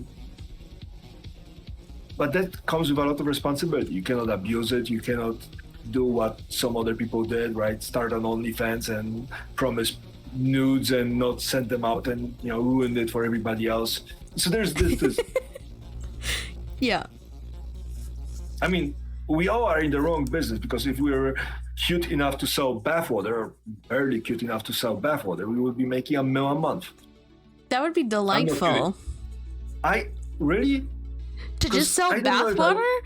but that comes with a lot of responsibility. You cannot abuse it. You cannot do what some other people did, right? Start an OnlyFans and promise nudes and not send them out and ruin it for everybody else. So there's this. Yeah. I mean, we all are in the wrong business, because if we were cute enough to sell bathwater, or barely cute enough to sell bathwater, we would be making $1 million a month. That would be delightful. I really? To just sell bathwater?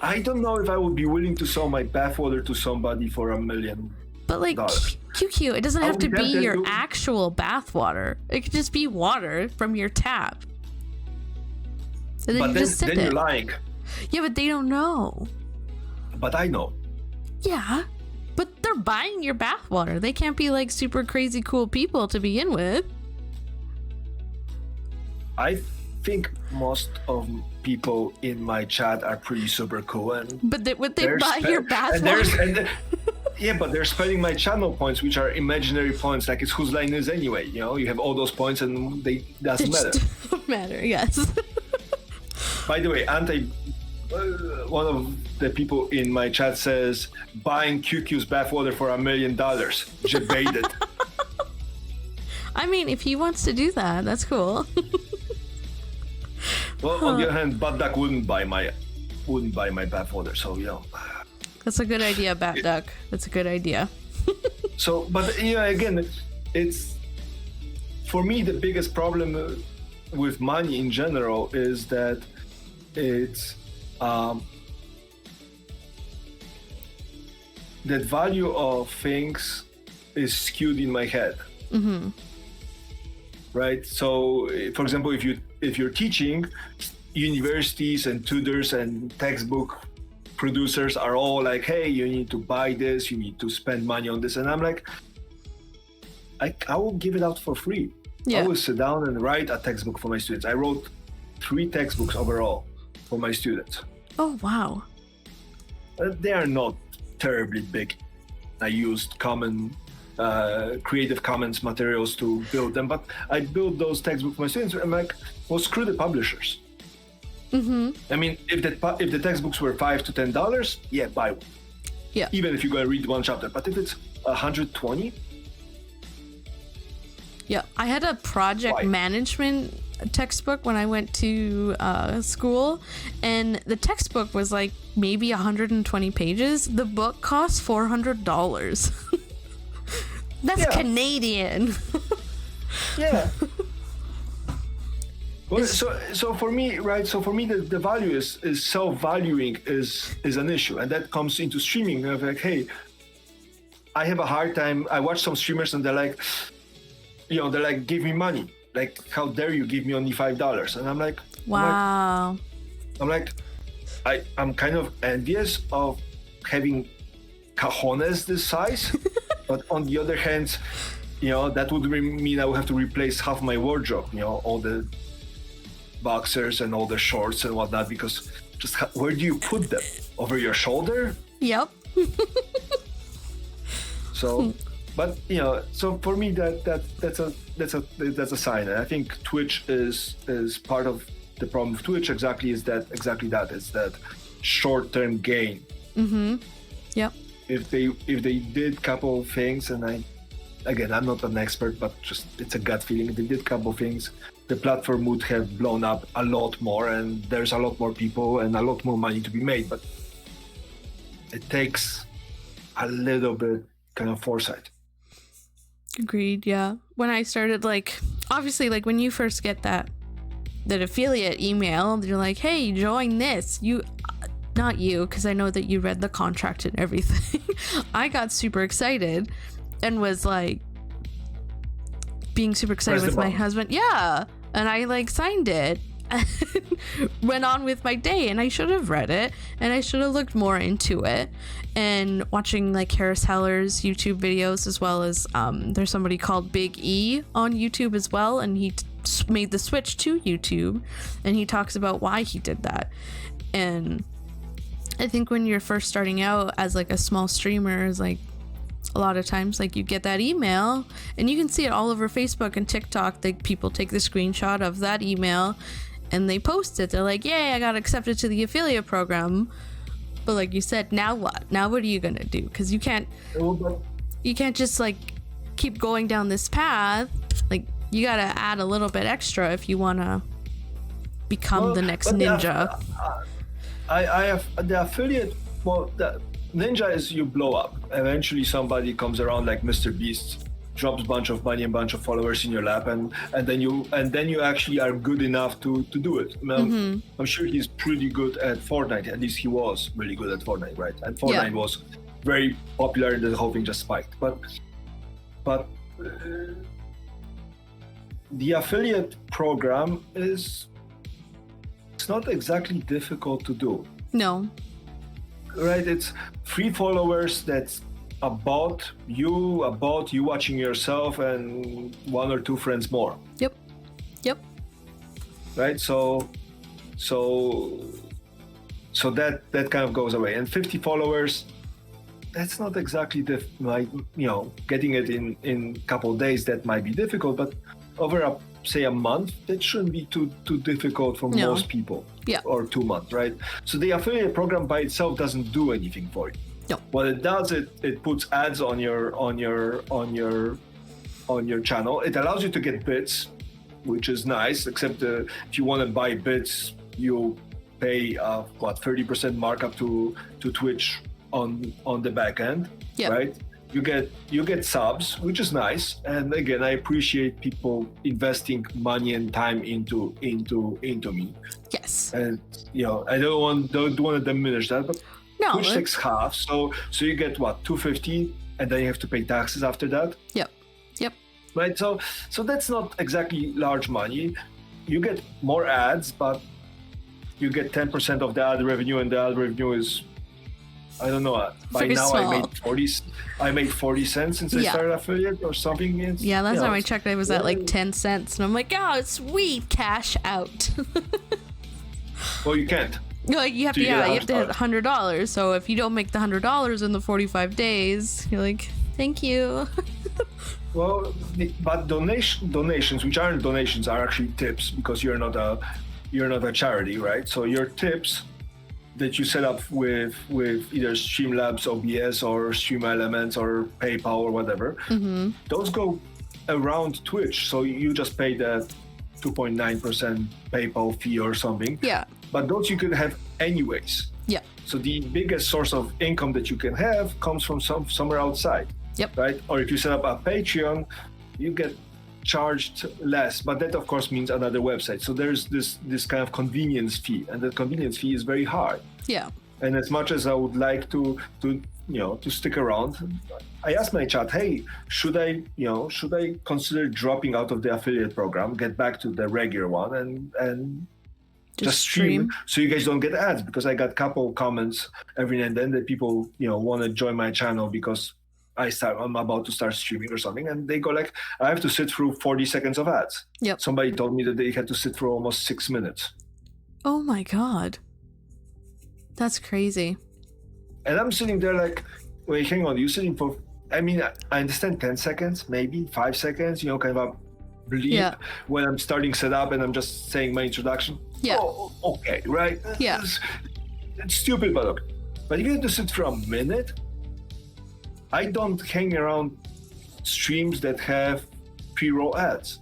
I don't know if I would be willing to sell my bathwater to somebody for $1 million. But like QQ, it doesn't have to be your actual bathwater. It could just be water from your tap. And then then you're lying. Yeah, but they don't know. But I know. Yeah, but they're buying your bathwater. They can't be like super crazy cool people to begin with. I think most of people in my chat are pretty super cool, would they buy your bathwater? Yeah, but they're spending my channel points, which are imaginary points. Like, it's whose line is anyway. You have all those points, and they doesn't matter. Don't matter. Yes. By the way, one of the people in my chat says buying QQ's bathwater for $1 million. Debated. I mean, if he wants to do that, that's cool. Well, on the other hand, Butt wouldn't buy my bathwater, so That's a good idea, Bat Duck. That's a good idea. So, but again, it's for me the biggest problem with money in general is that it's that value of things is skewed in my head. Mm-hmm. Right. So, for example, if you're teaching, universities and tutors and textbook producers are all like, hey, you need to buy this, you need to spend money on this, and I'm like, I will give it out for free. I will sit down and write a textbook for my students. I wrote 3 textbooks overall for my students. Oh wow. They are not terribly big. I used common Creative Commons materials to build them, but I built those textbooks for my students. I'm like, well, screw the publishers. I mean, if the textbooks were $5 to $10, yeah, buy one. Yeah. Even if you go and read one chapter. But if it's 120, yeah, I had a project management textbook when I went to school, and the textbook was like maybe 120 pages. The book cost $400. That's Canadian. Yeah. Well, so for me, right? So for me, the value is self-valuing is an issue, and that comes into streaming. Of like, hey, I have a hard time. I watch some streamers, and they're like, give me money. Like, how dare you give me only $5? And I'm like, wow. I'm kind of envious of having cajones this size, but on the other hand, that would mean I would have to replace half my wardrobe. All the boxers and all the shorts and whatnot, because just where do you put them? Over your shoulder? Yep. So, but so for me that's a sign. And I think Twitch is part of the problem of Twitch. Exactly that. It's that short-term gain. Yep. If they did couple of things, and I'm not an expert, but just it's a gut feeling. If they did couple of things, the platform would have blown up a lot more, and there's a lot more people and a lot more money to be made. But it takes a little bit kind of foresight. Agreed. Yeah. When I started, obviously, when you first get that affiliate email, you're like, hey, join this. Not you, because I know that you read the contract and everything. I got super excited and was being super excited with my husband. Yeah. And I signed it and went on with my day, and I should have read it, and I should have looked more into it, and watching Harris Heller's YouTube videos, as well as there's somebody called Big E on YouTube as well, and he made the switch to YouTube, and he talks about why he did that. And I think when you're first starting out as a small streamer, is a lot of times you get that email, and you can see it all over Facebook and TikTok. People take the screenshot of that email and they post it. They're like, yay, I got accepted to the affiliate program. But like you said, now what are you gonna do? Because you can't just keep going down this path. You gotta add a little bit extra if you want to become the next ninja. I have the affiliate. Well, the ninja is you blow up. Eventually, somebody comes around like Mr. Beast, drops a bunch of money and bunch of followers in your lap, and then you actually are good enough to do it. I'm sure he's pretty good at Fortnite. At least he was really good at Fortnite, right? And Fortnite was very popular, and the whole thing just spiked. But the affiliate program it's not exactly difficult to do. No. Right, it's free followers that's about you watching yourself and one or two friends more. Yep. Right, so that kind of goes away. And 50 followers, that's not exactly getting it in a couple of days. That might be difficult, but over a month, that shouldn't be too difficult for most people. Yeah. Or 2 months, right? So the affiliate program by itself doesn't do anything for you. No. What it does, it puts ads on your channel. It allows you to get bits, which is nice. Except if you want to buy bits, you pay 30% markup to Twitch on the back end, right? You get subs, which is nice. And again, I appreciate people investing money and time into me. Yes. And I don't want to diminish that, but no, Twitch takes half. So you get $250, and then you have to pay taxes after that. Yep. Right. So that's not exactly large money. You get more ads, but you get 10% of the ad revenue, and the ad revenue is, I don't know. By very now, small. I made 40 cents since I started affiliate or something. Last time I checked, I was at 10 cents, and I'm like, oh, it's sweet, cash out. Well, you can't. You have to hit $100. So if you don't make the $100 in the 45 days, you're like, thank you. Well, but donations, which aren't donations, are actually tips, because you're not you're not a charity, right? So your tips that you set up with either Streamlabs, OBS, or Stream Elements, or PayPal, or whatever, those go around Twitch. So you just pay the 2.9% PayPal fee or something. Yeah. But those you could have anyways. Yeah. So the biggest source of income that you can have comes from somewhere outside. Yep. Right? Or if you set up a Patreon, you get charged less, but that of course means another website. So there's this kind of convenience fee, and that convenience fee is very high. Yeah. And as much as I would like to stick around, I asked my chat, hey, should I consider dropping out of the affiliate program, get back to the regular one, and just stream so you guys don't get ads? Because I got a couple comments every now and then that people want to join my channel because I'm about to start streaming or something, and they go like, I have to sit through 40 seconds of ads. Yep. Somebody told me that they had to sit through almost 6 minutes. Oh my God. That's crazy. And I'm sitting there like, wait, hang on, you're sitting for, I mean, I understand 10 seconds, maybe 5 seconds, kind of a bleep when I'm starting setup and I'm just saying my introduction. Yeah. Oh, okay, right? Yeah. It's stupid, but okay. But you get to sit for a minute. I don't hang around streams that have pre-roll ads.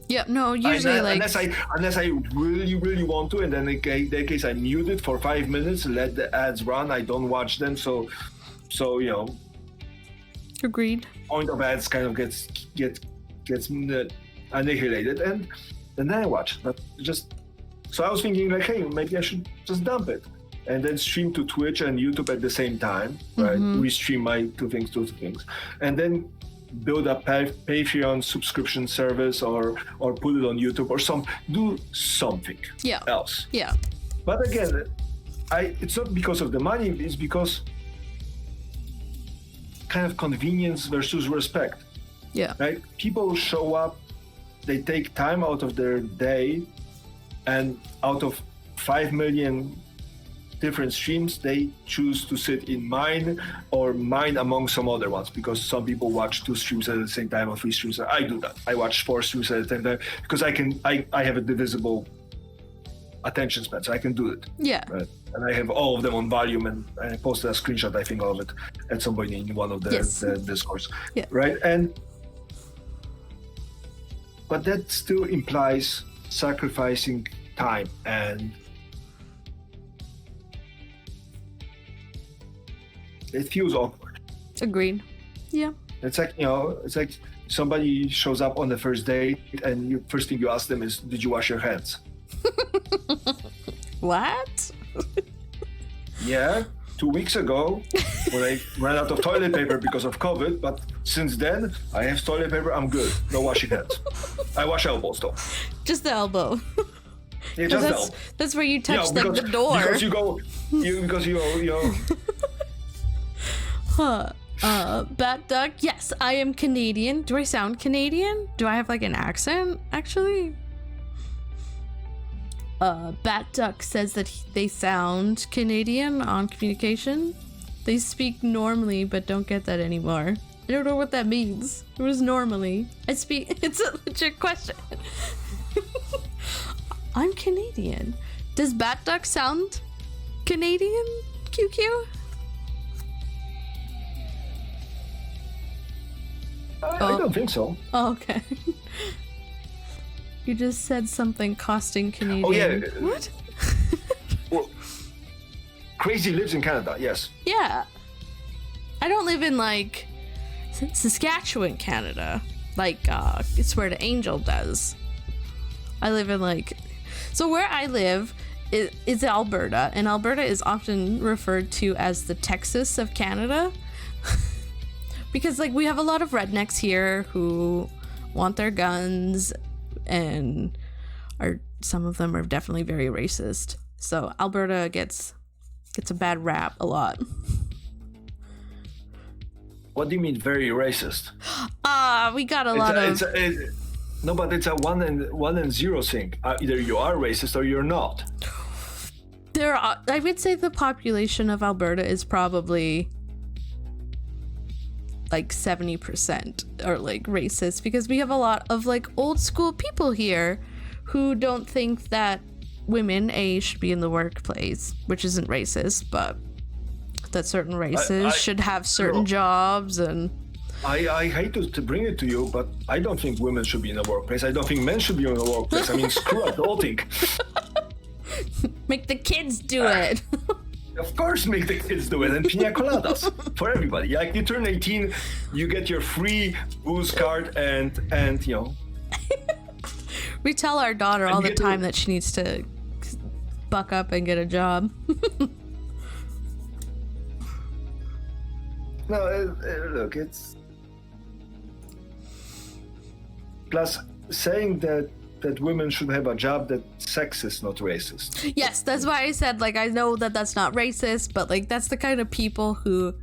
Yeah, no, usually unless I really want to, and then in that case I mute it for 5 minutes, let the ads run. I don't watch them, so Agreed. Point of ads kind of gets annihilated, and then I watch. But so I was thinking like, hey, maybe I should just dump it and then stream to Twitch and YouTube at the same time, right? Restream my two things, and then build a Patreon subscription service or put it on YouTube or do something else. Yeah. But again, it's not because of the money, it's because kind of convenience versus respect. Yeah. Right? People show up, they take time out of their day, and out of 5 million different streams, they choose to sit in mine or mine among some other ones, because some people watch 2 streams at the same time or 3 streams. I do that. I watch 4 streams at the same time because I have a divisible attention span, so I can do it. Yeah. Right? And I have all of them on volume, and I posted a screenshot, I think, of it at some point in one of the Discords. Yeah. Right? But that still implies sacrificing time, and it feels awkward. Agreed. Yeah. It's like somebody shows up on the first date, and first thing you ask them is, "Did you wash your hands?" What? Yeah, 2 weeks ago when I ran out of toilet paper because of COVID, but since then I have toilet paper. I'm good. No washing hands. I wash elbows though. Just the elbow. Yeah, just the elbow. That's where you touch the door. Because you go. Bat Duck, yes, I am Canadian. Do I sound Canadian? Do I have like an accent, actually? Bat Duck says that they sound Canadian on communication. They speak normally, but don't get that anymore. I don't know what that means. It was normally. It's a legit question. I'm Canadian. Does Bat Duck sound Canadian, QQ? I don't think so. Oh, okay. You just said something costing Canadian. Oh yeah. What? Well, Crazy lives in Canada, yes. Yeah. I don't live in like Saskatchewan, Canada. Like it's where the Angel does. I live in so where I live is Alberta, and Alberta is often referred to as the Texas of Canada. Because we have a lot of rednecks here who want their guns, and some of them are definitely very racist. So Alberta gets a bad rap a lot. What do you mean very racist? We got a lot of. No, but it's a 1 and 0 thing. Either you are racist or you're not. I would say the population of Alberta is probably 70% or racist, because we have a lot of old school people here who don't think that women should be in the workplace, which isn't racist, but that certain races should have certain jobs. And I hate to bring it to you, but I don't think women should be in the workplace. I don't think men should be in the workplace. I mean, screw adulting. Make the kids do it. Of course, make the kids do it, and pina coladas for everybody. Like, you turn 18, you get your free booze card, and you know. We tell our daughter all the time that she needs to buck up and get a job. No, look, it's... Plus, saying that women should have a job, that sex is not racist. Yes, that's why I said, like, I know that that's not racist, but, like, that's the kind of people who...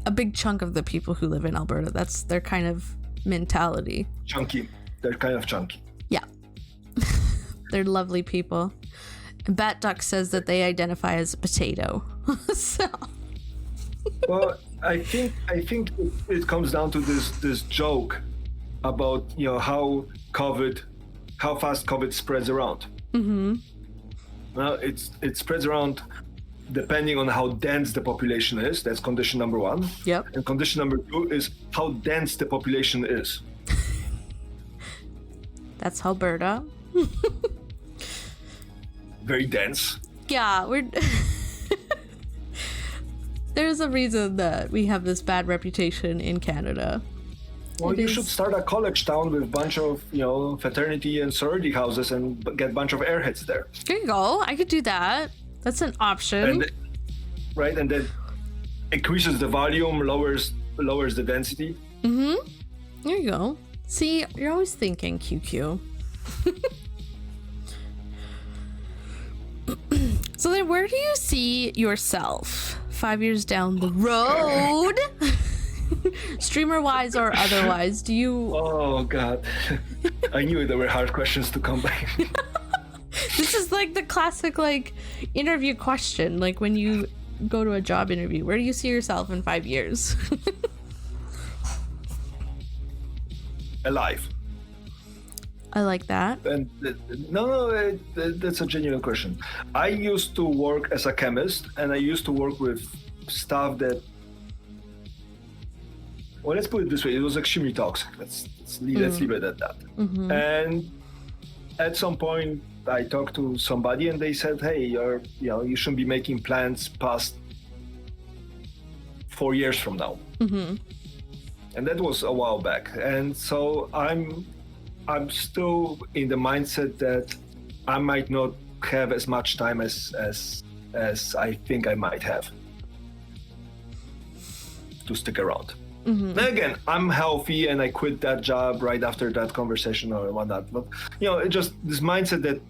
A big chunk of the people who live in Alberta, that's their kind of mentality. Chunky. They're kind of chunky. Yeah. They're lovely people. And Bat Duck says that they identify as a potato. So... Well, I think it comes down to this joke about, you know, how fast COVID spreads around. Mm-hmm. Well, it spreads around depending on how dense the population is. That's condition number one. Yep. And condition number two is how dense the population is. That's Alberta. Very dense. Yeah, we're... There's a reason that we have this bad reputation in Canada. Well, you should start a college town with a bunch of, you know, fraternity and sorority houses and get a bunch of airheads there. There you go. I could do that. That's an option. Right, and then increases the volume, lowers the density. Mm-hmm. There you go. See, you're always thinking, QQ. So then where do you see yourself 5 years down the road? Streamer wise or otherwise, do you... Oh god. I knew there were hard questions to come by. This is like the classic like interview question, like when you go to a job interview, where do you see yourself in 5 years? Alive. I like that. And that's a genuine question. I used to work as a chemist, and I used to work with stuff that, well, let's put it this way, it was extremely toxic. Let's leave it at that. Mm-hmm. And at some point, I talked to somebody, and they said, "Hey, you shouldn't be making plans past 4 years from now." Mm-hmm. And that was a while back. And so I'm still in the mindset that I might not have as much time as I think I might have to stick around. Mm-hmm. And again, I'm healthy and I quit that job right after that conversation or whatnot. But it's just this mindset that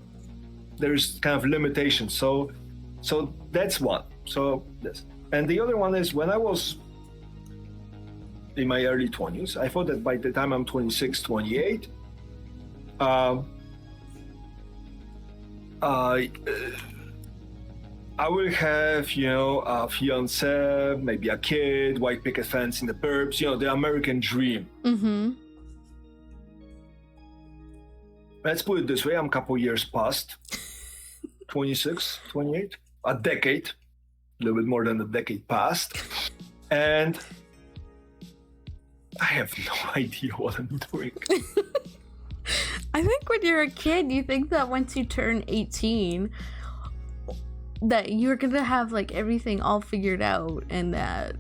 there's kind of limitations. So that's one. So this. And the other one is when I was in my early 20s, I thought that by the time I'm 26, 28, I will have, a fiance, maybe a kid, white picket fence in the burbs, the American dream. Mm-hmm. Let's put it this way, I'm a couple years past 26, 28, a decade, a little bit more than a decade past, and I have no idea what I'm doing. I think when you're a kid, you think that once you turn 18, that you're gonna have like everything all figured out and that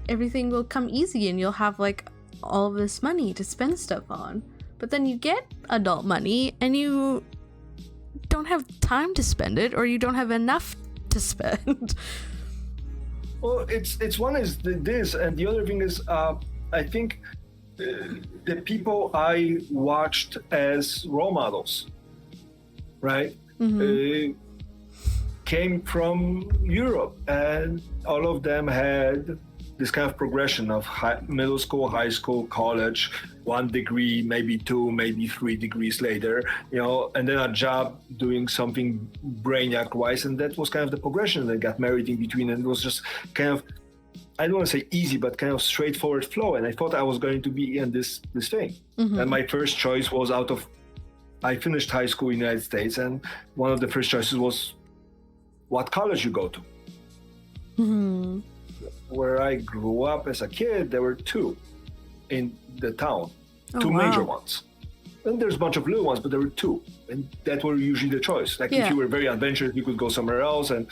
everything will come easy and you'll have like all of this money to spend stuff on. But then you get adult money and you don't have time to spend it, or you don't have enough to spend. Well, it's one is this, and the other thing is I think the people I watched as role models, right? Mm-hmm. Came from Europe, and all of them had this kind of progression of middle school, high school, college, 1 degree, maybe 2, maybe 3 degrees later, and then a job doing something brainiac-wise, and that was kind of the progression. They got married in between, and it was just kind of, I don't want to say easy, but kind of straightforward flow. And I thought I was going to be in this thing. Mm-hmm. And my first choice was out of I finished high school in the United States, and one of the first choices was what college you go to. Hmm. Where I grew up as a kid, there were two in the town, two wow. major ones. And there's a bunch of little ones, but there were two, and that were usually the choice. Like Yeah. if you were very adventurous, you could go somewhere else, and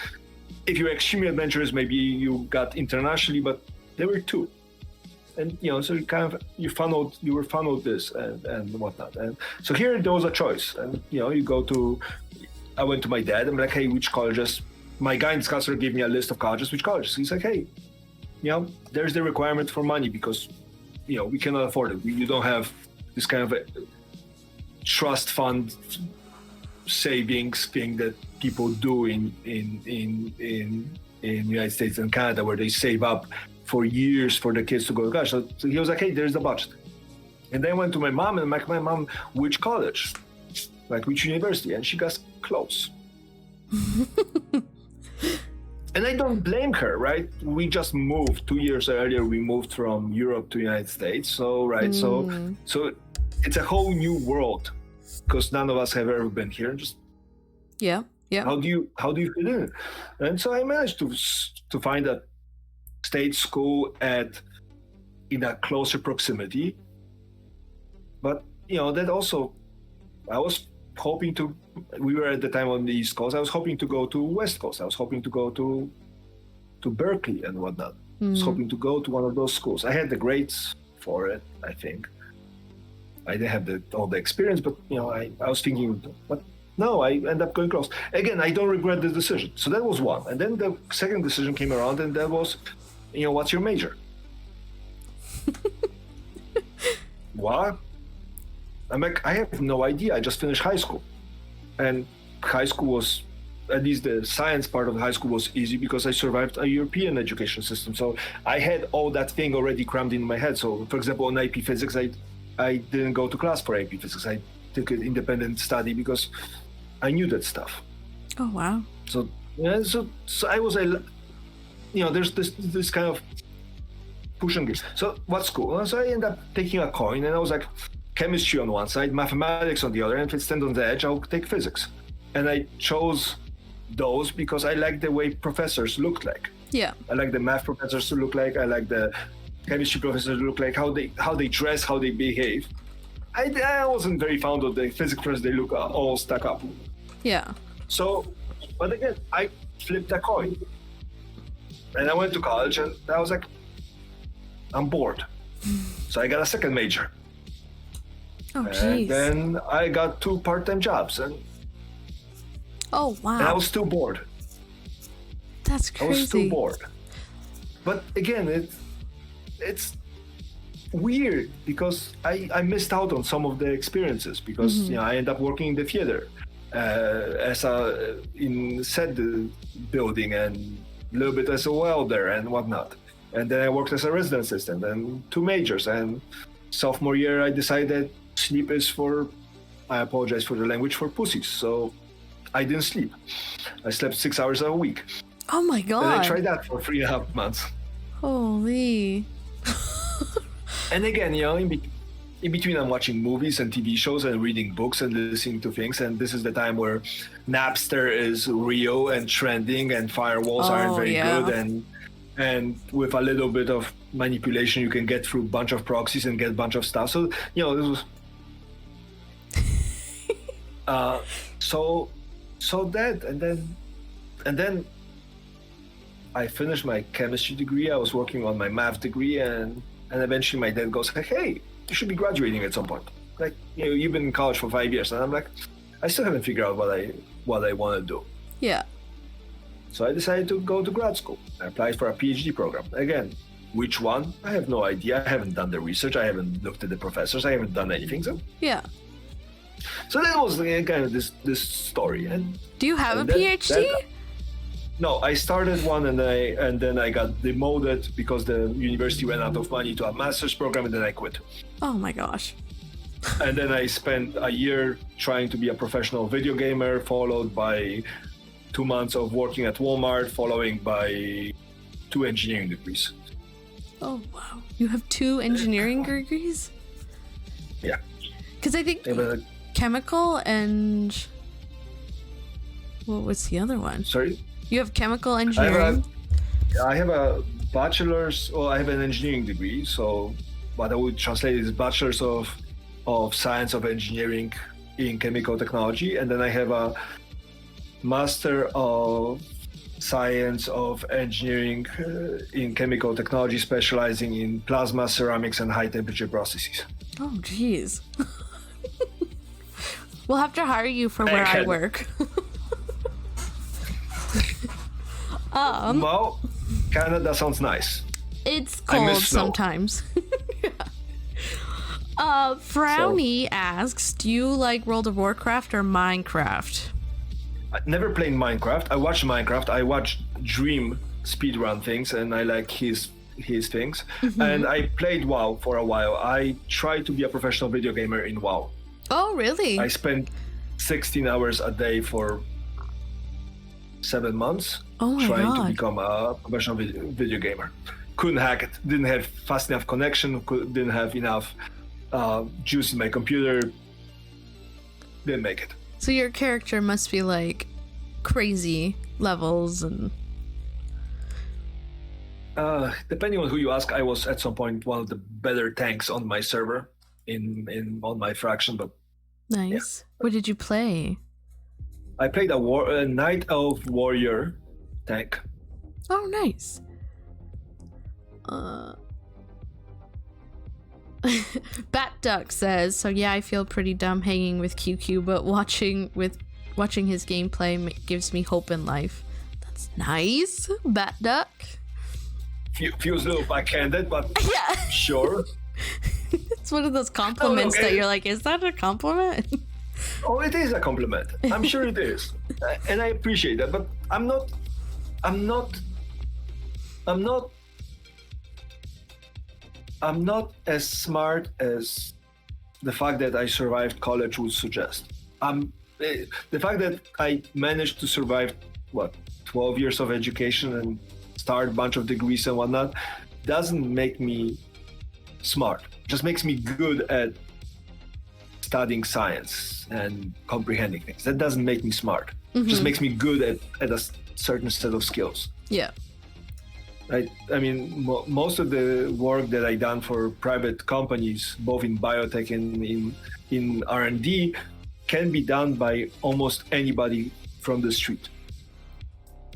if you were extremely adventurous, maybe you got internationally, but there were two. And so you were funneled this and whatnot. And so here there was a choice, and I went to my dad. I'm like, hey, which colleges? My guidance counselor gave me a list of colleges. Which colleges? He's like, hey, there's the requirement for money because we cannot afford it. You don't have this kind of a trust fund savings thing that people do in United States and Canada, where they save up for years for the kids to go to college. So he was like, hey, there's the budget. And then I went to my mom, and I'm like, my mom, which college? Like, which university? And she got close. And I don't blame her, right? We just moved 2 years earlier. We moved from Europe to United States. So, right. So it's a whole new world because none of us have ever been here. Just yeah. How do you fit in? And so I managed to find a state school in a closer proximity. But that also, I was hoping to. We were at the time on the East Coast. I was hoping to go to West Coast. I was hoping to go to Berkeley and whatnot. I was hoping to go to one of those schools. I had the grades for it, I think. I didn't have all the experience, but I was thinking, but no, I ended up going close. Again, I don't regret the decision. So that was one. And then the second decision came around, and that was, what's your major? What? I'm like, I have no idea. I just finished high school. And high school was, at least the science part of high school was easy because I survived a European education system. So I had all that thing already crammed in my head. So, for example, on AP Physics, I didn't go to class for AP Physics. I took an independent study because I knew that stuff. Oh, wow. So I was there's this kind of push and give. So what school? So I ended up taking a coin, and I was like, chemistry on one side, mathematics on the other, and if it stands on the edge, I'll take physics. And I chose those because I like the way professors looked like. Yeah. I like the math professors to look like. I like the chemistry professors to look like, how they dress, how they behave. I wasn't very fond of the physics professors. They look all stuck up. Yeah. So, but again, I flipped a coin. And I went to college, and I was like, I'm bored. So I got a second major. Oh, jeez. And then I got 2 part-time jobs, and oh, wow. I was still bored. That's crazy. I was still bored. But again, it's weird because I missed out on some of the experiences because I ended up working in the theater in set building and a little bit as a welder and whatnot. And then I worked as a resident assistant and 2 majors. And sophomore year, I decided sleep is I apologize for the language, for pussies. So I didn't sleep. I slept 6 hours a week. Oh my God. And I tried that for 3.5 months. Holy. And again, in between I'm watching movies and TV shows and reading books and listening to things. And this is the time where Napster is real and trending and firewalls aren't very good. And with a little bit of manipulation, you can get through a bunch of proxies and get a bunch of stuff. So, this was... so that, and then I finished my chemistry degree. I was working on my math degree, and eventually my dad goes, hey, you should be graduating at some point. Like, you've been in college for 5 years. And I'm like, I still haven't figured out what I want to do. Yeah. So I decided to go to grad school. I applied for a PhD program. Again, which one? I have no idea. I haven't done the research. I haven't looked at the professors. I haven't done anything. So that was kind of this story. And do you have a PhD? No, I started one and then I got demoted because the university ran out of money to a master's program, and then I quit. Oh my gosh. And then I spent a year trying to be a professional video gamer, followed by 2 months of working at Walmart, following by 2 engineering degrees. Oh, wow. You have 2 engineering degrees? Yeah. Because I think chemical and what was the other one? Sorry? You have chemical engineering. I have a bachelor's, or I have an engineering degree, so what I would translate is bachelor's of science of engineering in chemical technology, and then I have a master of science of engineering in chemical technology, specializing in plasma, ceramics, and high temperature processes. Oh, geez. We'll have to hire you for where I work. Well, Canada sounds nice. It's cold sometimes. Frowny asks, do you like World of Warcraft or Minecraft? I never played Minecraft. I watch Minecraft. I watch Dream speedrun things, and I like his things. Mm-hmm. And I played WoW for a while. I tried to be a professional video gamer in WoW. Oh, really? I spent 16 hours a day for 7 months trying to become a professional video gamer. Couldn't hack it. Didn't have fast enough connection. Didn't have enough juice in my computer. Didn't make it. So your character must be like crazy levels and... depending on who you ask, I was at some point one of the better tanks on my server on my faction, but nice. Yeah. What did you play? I played a Night Elf Warrior tank. Oh, nice. Bat Duck says, so yeah, I feel pretty dumb hanging with QQ, but watching his gameplay gives me hope in life. That's nice, Bat Duck. Feels a little backhanded, but yeah, sure. It's one of those compliments that you're like, is that a compliment? Oh, it is a compliment. I'm sure it is, and I appreciate that. But I'm not as smart as the fact that I survived college would suggest. The fact that I managed to survive 12 years of education and start a bunch of degrees and whatnot doesn't make me smart. Just makes me good at studying science and comprehending things. That doesn't make me smart. Mm-hmm. Just makes me good at a certain set of skills. Yeah. I mean, most of the work that I done for private companies, both in biotech and in R&D, can be done by almost anybody from the street.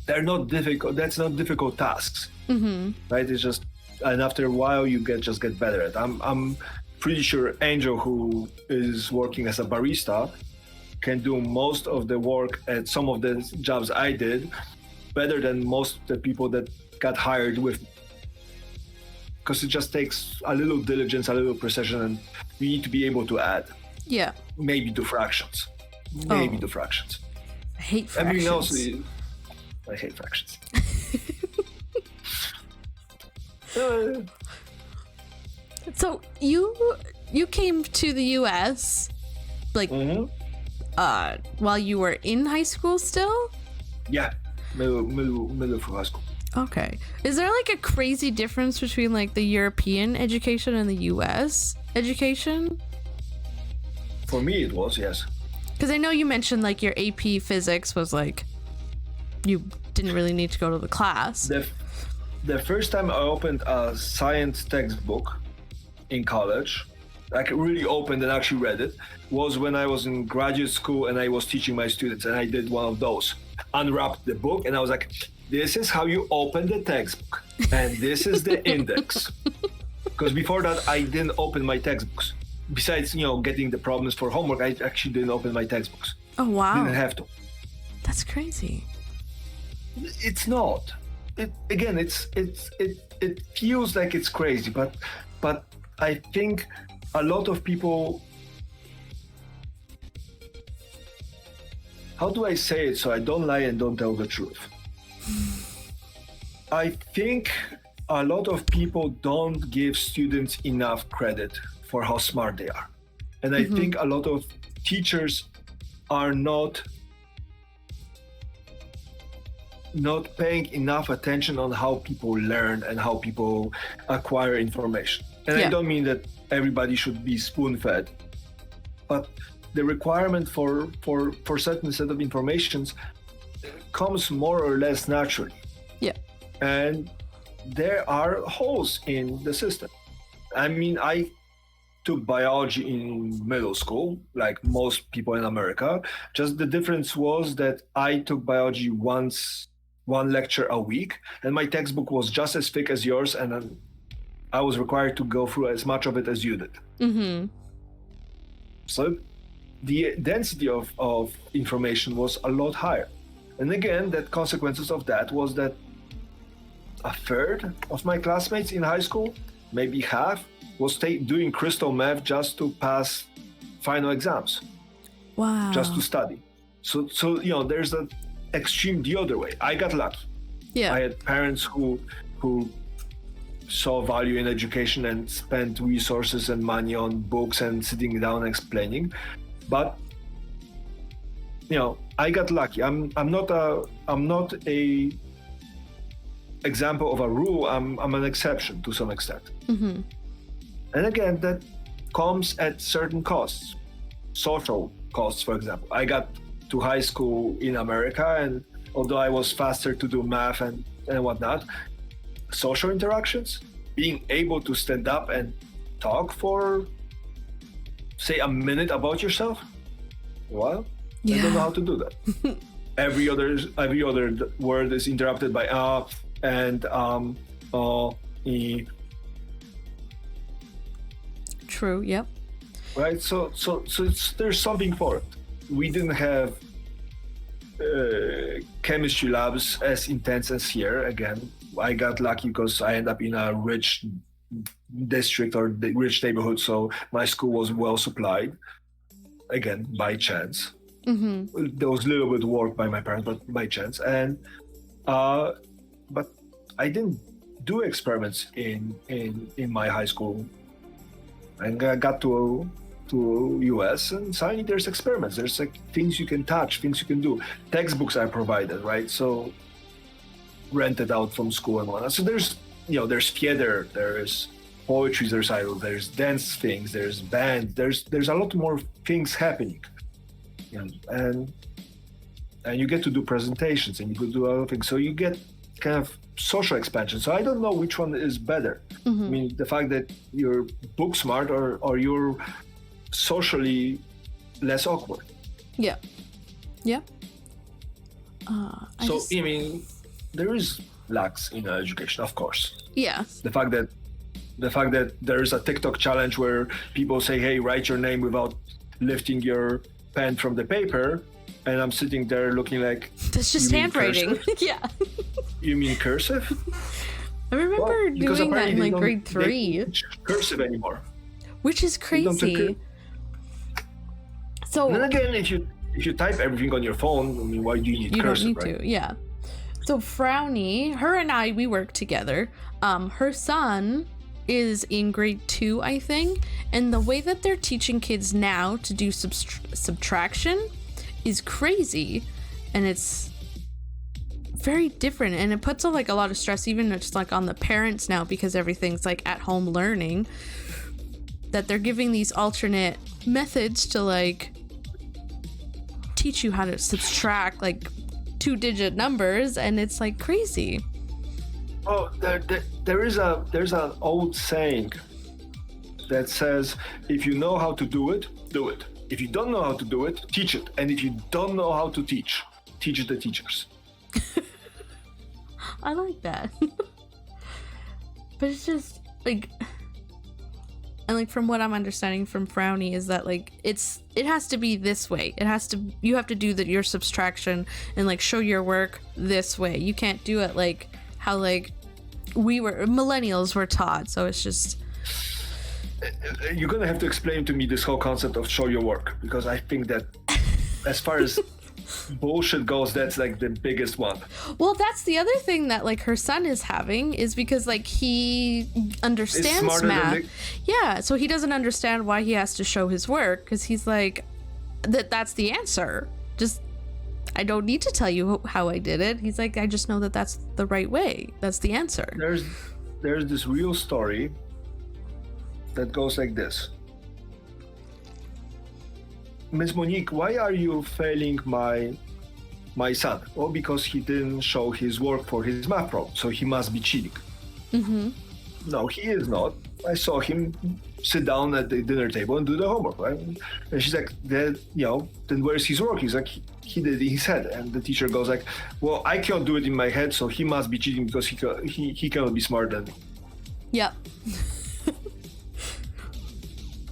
They're not difficult. That's not difficult tasks, right? It's just, and after a while, you just get better at it. I'm pretty sure Angel, who is working as a barista, can do most of the work at some of the jobs I did better than most of the people that got hired with me. Because it just takes a little diligence, a little precision, and you need to be able to add. Yeah. Maybe do fractions. Maybe do fractions. I hate fractions. Everything else, I hate fractions. So you came to the US like while you were in high school still? Yeah, middle of high school. Okay. Is there like a crazy difference between like the European education and the US education? For me it was, yes. Because I know you mentioned like your AP physics was like you didn't really need to go to the class. The first time I opened a science textbook in college, like really opened and actually read it, was when I was in graduate school and I was teaching my students, and I did one of those. Unwrapped the book and I was like, this is how you open the textbook, and this is the index. Because before that, I didn't open my textbooks. Besides, getting the problems for homework, I actually didn't open my textbooks. Oh, wow. Didn't have to. That's crazy. It's not. It feels like it's crazy, but I think a lot of people, how do I say it so I don't lie and don't tell the truth? I think a lot of people don't give students enough credit for how smart they are. And I think a lot of teachers are not paying enough attention on how people learn and how people acquire information. And I don't mean that everybody should be spoon-fed, but the requirement for certain set of informations comes more or less naturally. Yeah. And there are holes in the system. I mean, I took biology in middle school, like most people in America. Just the difference was that I took biology one lecture a week, and my textbook was just as thick as yours, and then I was required to go through as much of it as you did. Mm-hmm. So the density of information was a lot higher. And again, the consequences of that was that a third of my classmates in high school, maybe half, was doing crystal math just to pass final exams. Wow. Just to study. So there's an extreme the other way. I got lucky. Yeah. I had parents who saw value in education and spent resources and money on books and sitting down and explaining. But I got lucky. I'm not a example of a rule. I'm an exception to some extent. Mm-hmm. And again, that comes at certain costs, social costs, for example. I got to high school in America, and although I was faster to do math and whatnot, social interactions, being able to stand up and talk for, say, a minute about yourself, well, I don't know how to do that. Every other word is interrupted by and True. Yep. Right. So there's something for it. We didn't have chemistry labs as intense as here. Again, I got lucky because I ended up in a rich district or rich neighborhood, so my school was well supplied. Again, by chance. Mm-hmm. There was a little bit of work by my parents, but by chance. And but I didn't do experiments in my high school. And I got to US, and suddenly there's experiments. There's like things you can touch, things you can do. Textbooks are provided, right? So rented out from school and whatnot. So there's theater, there's poetry recital, there's dance things, there's band, there's a lot more things happening. And you get to do presentations, and you could do other things. So you get kind of social expansion. So I don't know which one is better. Mm-hmm. I mean, the fact that you're book smart or you're socially less awkward. Yeah. Yeah. I mean, there is lacks in education, of course. Yeah. The fact that there is a TikTok challenge where people say, "Hey, write your name without lifting your pen from the paper," and I'm sitting there looking like, that's just handwriting. Yeah. You mean cursive? I remember doing that in like grade 3. They don't teach cursive anymore, which is crazy. So and then again, if you type everything on your phone, I mean, why do you need cursive? You don't need to, yeah. So Frowny, her and I, we work together. Her son is in grade 2, I think, and the way that they're teaching kids now to do subtraction is crazy, and it's very different, and it puts a lot of stress even just like on the parents now, because everything's like at home learning, that they're giving these alternate methods to like teach you how to subtract like 2-digit numbers, and it's like crazy. Oh, there's an old saying that says, if you know how to do it, do it. If you don't know how to do it, teach it. And if you don't know how to teach the teachers. I like that. But it's just like, and like from what I'm understanding from Frowny is that like it has to be this way. You have to do your subtraction and like show your work this way. You can't do it like how like millennials were taught. So it's just, you're gonna have to explain to me this whole concept of show your work, because I think that as far as bullshit goes, that's like the biggest one. Well, that's the other thing that like her son is having, is because like he understands math. Yeah, so he doesn't understand why he has to show his work, because he's like, that's the answer. Just, I don't need to tell you how I did it. He's like, I just know that that's the right way. That's the answer. There's this real story that goes like this. Miss Monique, why are you failing my son? Well, because he didn't show his work for his math problem, so he must be cheating. Mm-hmm. No, he is not. I saw him sit down at the dinner table and do the homework, right? And she's like, then where's his work? He's like, he did it in his head. And the teacher goes like, well, I can't do it in my head, so he must be cheating because he cannot be smarter than me. Yeah.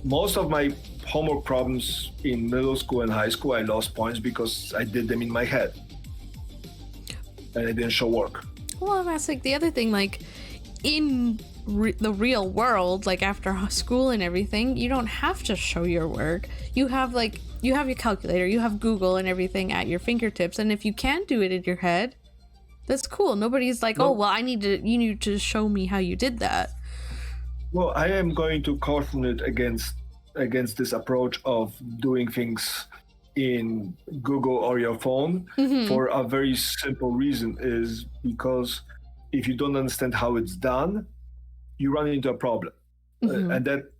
Most of my homework problems in middle school and high school, I lost points because I did them in my head. And I didn't show work. Well, that's like the other thing, like in the real world, like after school and everything, you don't have to show your work. You have your calculator, you have Google and everything at your fingertips, and if you can do it in your head, that's cool. Nobody's like, oh well, you need to show me how you did that. Well, I am going to caution it against this approach of doing things in Google or your phone for a very simple reason, is because if you don't understand how it's done, you run into a problem. And that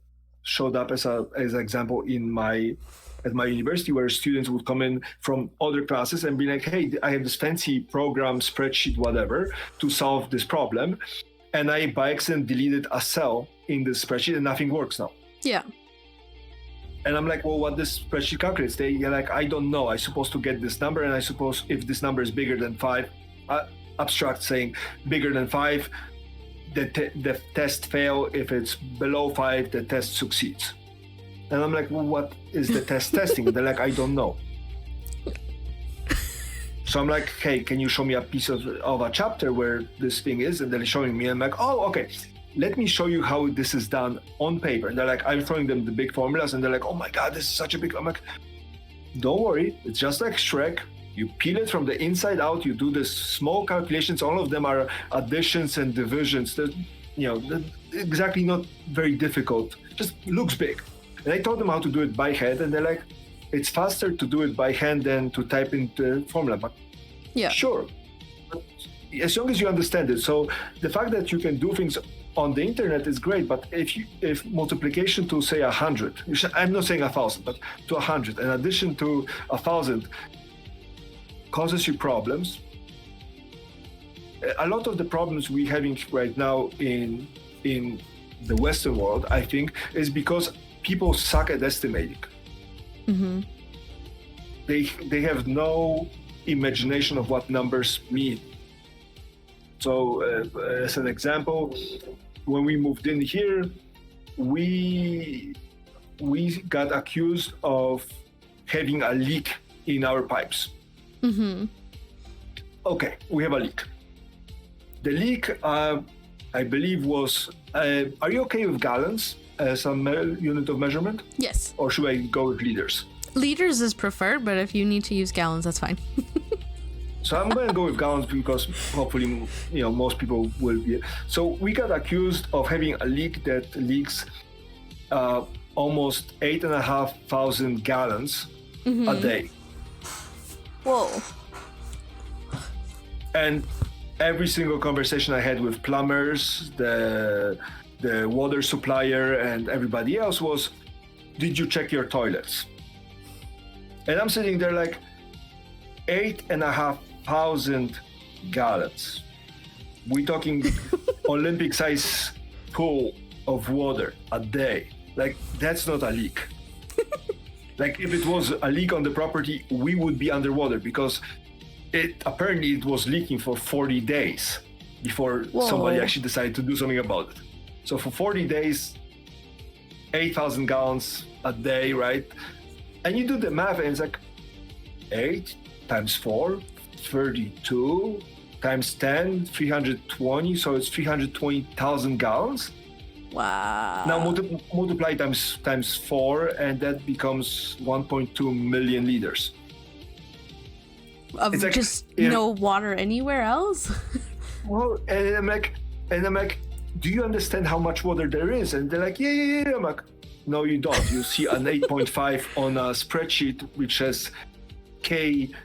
showed up as an example at my university, where students would come in from other classes and be like, hey, I have this fancy program, spreadsheet, whatever, to solve this problem. And I, by accident, deleted a cell in the spreadsheet and nothing works now. Yeah. And I'm like, well, what this spreadsheet calculates? They're like, I don't know. I'm supposed to get this number, and I suppose if this number is bigger than 5, abstract saying bigger than 5, the test fail. If it's below 5, the test succeeds. And I'm like, well, what is the test testing? They're like, I don't know. So I'm like, hey, can you show me a piece of a chapter where this thing is? And they're showing me. I'm like, oh, okay. Let me show you how this is done on paper. And they're like, I'm throwing them the big formulas, and they're like, oh my God, this is such a big. I'm like, don't worry. It's just like Shrek. You peel it from the inside out. You do the small calculations. All of them are additions and divisions. That, exactly not very difficult. Just looks big. And I taught them how to do it by hand, and they're like, it's faster to do it by hand than to type into the formula. But yeah, sure. But as long as you understand it. So the fact that you can do things on the internet is great, but if multiplication to say 100, I'm not saying 1,000, but to 100, in addition to 1,000, causes you problems. A lot of the problems we're having right now in the Western world, I think, is because people suck at estimating. Mm-hmm. They have no imagination of what numbers mean. So, as an example, when we moved in here, we got accused of having a leak in our pipes. Mm-hmm. Okay, we have a leak. The leak, I believe, was. Are you okay with gallons as a unit of measurement? Yes. Or should I go with liters? Liters is preferred, but if you need to use gallons, that's fine. So I'm going to go with gallons because hopefully, most people will be. So we got accused of having a leak that leaks almost 8,500 gallons a day. Whoa. And every single conversation I had with plumbers, the water supplier, and everybody else was, did you check your toilets? And I'm sitting there like, 8,500 gallons. We're talking Olympic size pool of water a day. Like, that's not a leak. Like, if it was a leak on the property, we would be underwater because apparently it was leaking for 40 days before somebody actually decided to do something about it. So for 40 days, 8,000 gallons a day, right? And you do the math and it's like 8 times 4, 32 times 10, 320. So it's 320,000 gallons. Wow. Now multiply times 4, and that becomes 1.2 million liters. Of it's like, just no water anywhere else? Well, and I'm like, do you understand how much water there is? And they're like, yeah. I'm like, no, you don't. You see an 8.5 on a spreadsheet which says kg,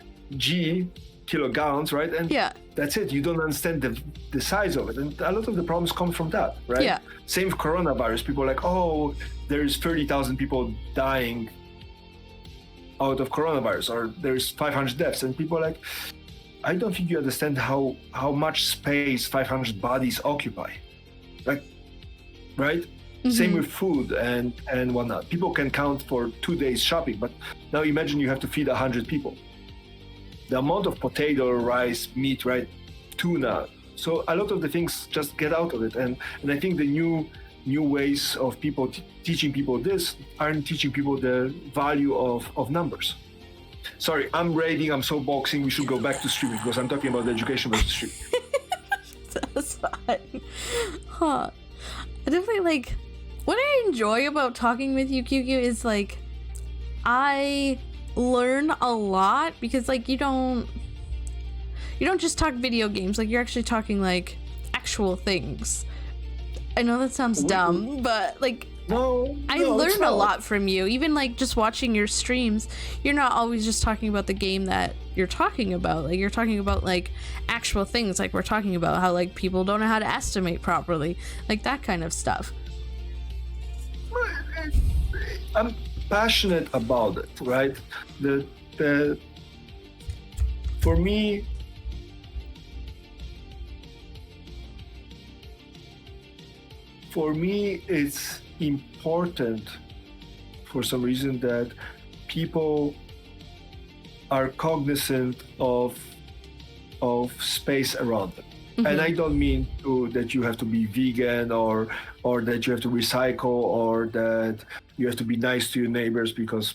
kilogallons, right? And yeah, that's it. You don't understand the size of it. And a lot of the problems come from that, right? Yeah. Same with coronavirus. People are like, oh, there's 30,000 people dying out of coronavirus, or there's 500 deaths, and people are like, I don't think you understand how much space 500 bodies occupy. Like, right? Same with food and whatnot. People can count for 2 days shopping, but now imagine you have to feed 100 people. The amount of potato, rice, meat, right? Tuna. So a lot of the things just get out of it. And I think the new ways of people teaching people this aren't teaching people the value of numbers. Sorry, I'm raiding, I'm so boxing, we should go back to streaming because I'm talking about the education versus streaming. That's fine. Huh. I definitely like, what I enjoy about talking with you, QQ, is like, I learn a lot because like you don't just talk video games, like you're actually talking like actual things. I know that sounds dumb, but like I learned a lot from you. Even like just watching your streams, you're not always just talking about the game that you're talking about. Like you're talking about like actual things, like we're talking about how like people don't know how to estimate properly, like that kind of stuff. I'm passionate about it, right? For me, it's important for some reason that people are cognizant of space around them. And I don't mean that you have to be vegan or that you have to recycle or that you have to be nice to your neighbors because,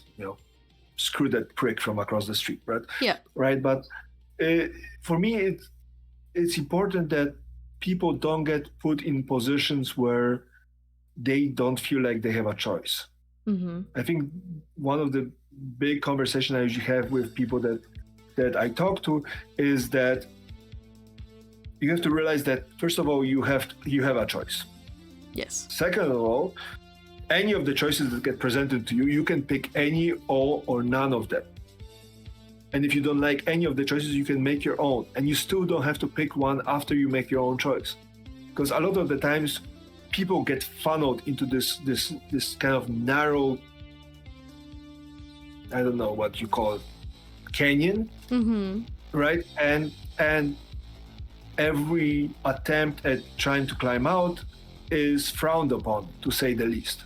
screw that prick from across the street, right? Yeah. Right. But for me, it's important that people don't get put in positions where they don't feel like they have a choice. I think one of the big conversations I usually have with people that I talk to is that you have to realize that, first of all, you have a choice. Yes. Second of all, any of the choices that get presented to you, you can pick any, all, or none of them. And if you don't like any of the choices, you can make your own. And you still don't have to pick one after you make your own choice. Because a lot of the times, people get funneled into this kind of narrow, I don't know what you call it, canyon, right? And every attempt at trying to climb out is frowned upon, to say the least.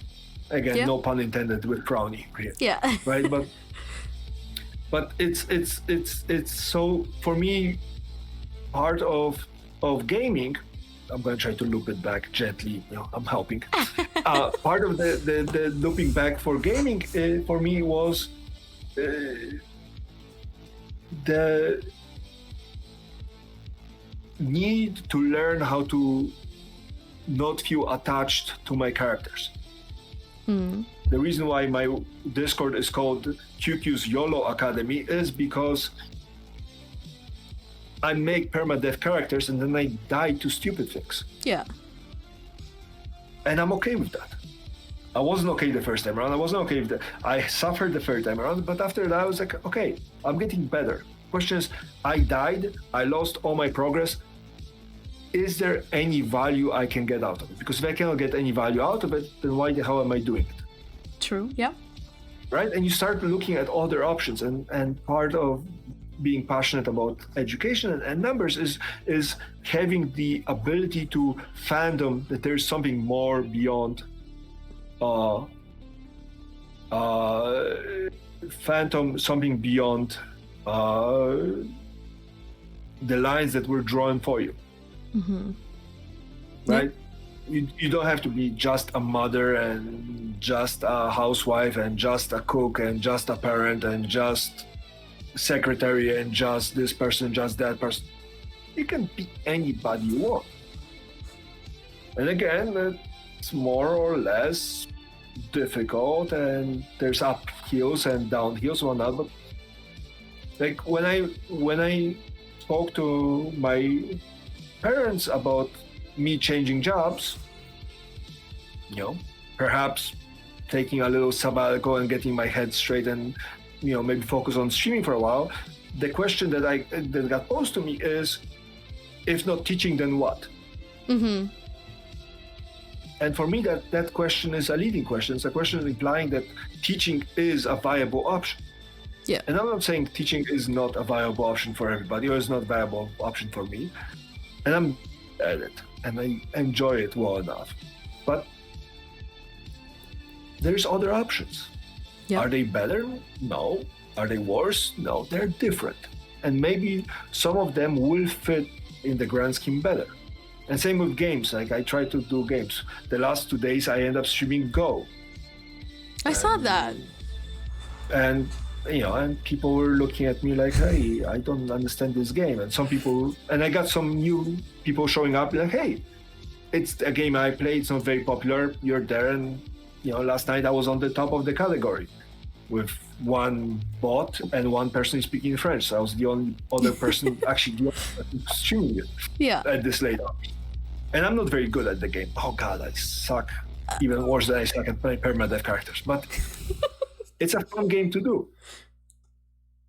Again, no pun intended with frowny here. Yeah. Right, but it's so, for me, part of gaming. I'm going to try to loop it back gently. I'm helping. Part of the looping back for gaming for me was the need to learn how to not feel attached to my characters. The reason why my Discord is called QQ's YOLO Academy is because I make permadeath characters and then I die to stupid things. Yeah. And I'm okay with that. I wasn't okay the first time around. I wasn't okay with that. I suffered the third time around, but after that I was like, okay, I'm getting better. Question is, I died, I lost all my progress. Is there any value I can get out of it? Because if I cannot get any value out of it, then why the hell am I doing it? True, yeah. Right? And you start looking at other options, and part of being passionate about education and numbers is having the ability to fathom that there's something more beyond something beyond the lines that were drawn for you. Right? You don't have to be just a mother and just a housewife and just a cook and just a parent and just secretary and just this person, just that person. You can be anybody you want. And again, it's more or less difficult, and there's uphills and downhills and whatnot. But like when I spoke to my parents about me changing jobs, perhaps taking a little sabbatical and getting my head straight and maybe focus on streaming for a while, the question that got posed to me is, if not teaching, then what? And for me, that question is a leading question. It's a question implying that teaching is a viable option. Yeah. And I'm not saying teaching is not a viable option for everybody, or is not a viable option for me. And I'm at it, and I enjoy it well enough. But there's other options. Yep. Are they better? No. Are they worse? No. They're different. And maybe some of them will fit in the grand scheme better. And same with games. Like, I try to do games. The last 2 days, I end up streaming Go. I saw that. And, you know, and people were looking at me like, hey, I don't understand this game. And some people, and I got some new people showing up like, hey, it's a game I play. It's not very popular. You're there. And, you know, last night I was on the top of the category with one bot and one person speaking French. So I was the only other person actually streaming it. Yeah. At this late hour. And I'm not very good at the game. Oh God, I suck. Even worse than I suck at playing permadeath characters. But it's a fun game to do.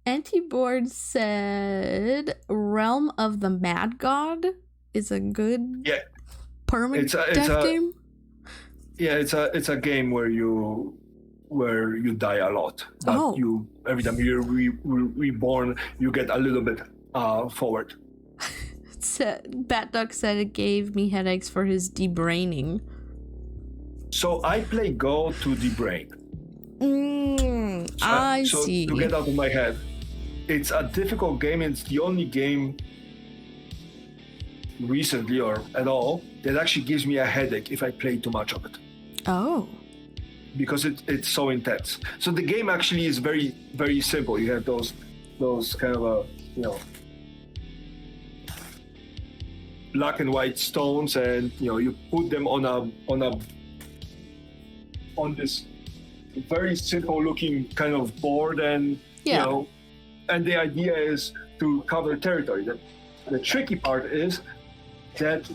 Antiboard said Realm of the Mad God is a good permadeath game. Yeah, it's a game where you die a lot. But you every time you're reborn, you get a little bit forward. Bat Duck said it gave me headaches for his debraining. So I play Go to debrain. I see. To get out of my head, it's a difficult game. It's the only game recently or at all that actually gives me a headache if I play too much of it. Oh. Because it's so intense. So the game actually is very, very simple. You have those kind of black and white stones, and you put them on this very simple looking kind of board, and and the idea is to cover territory. The tricky part is that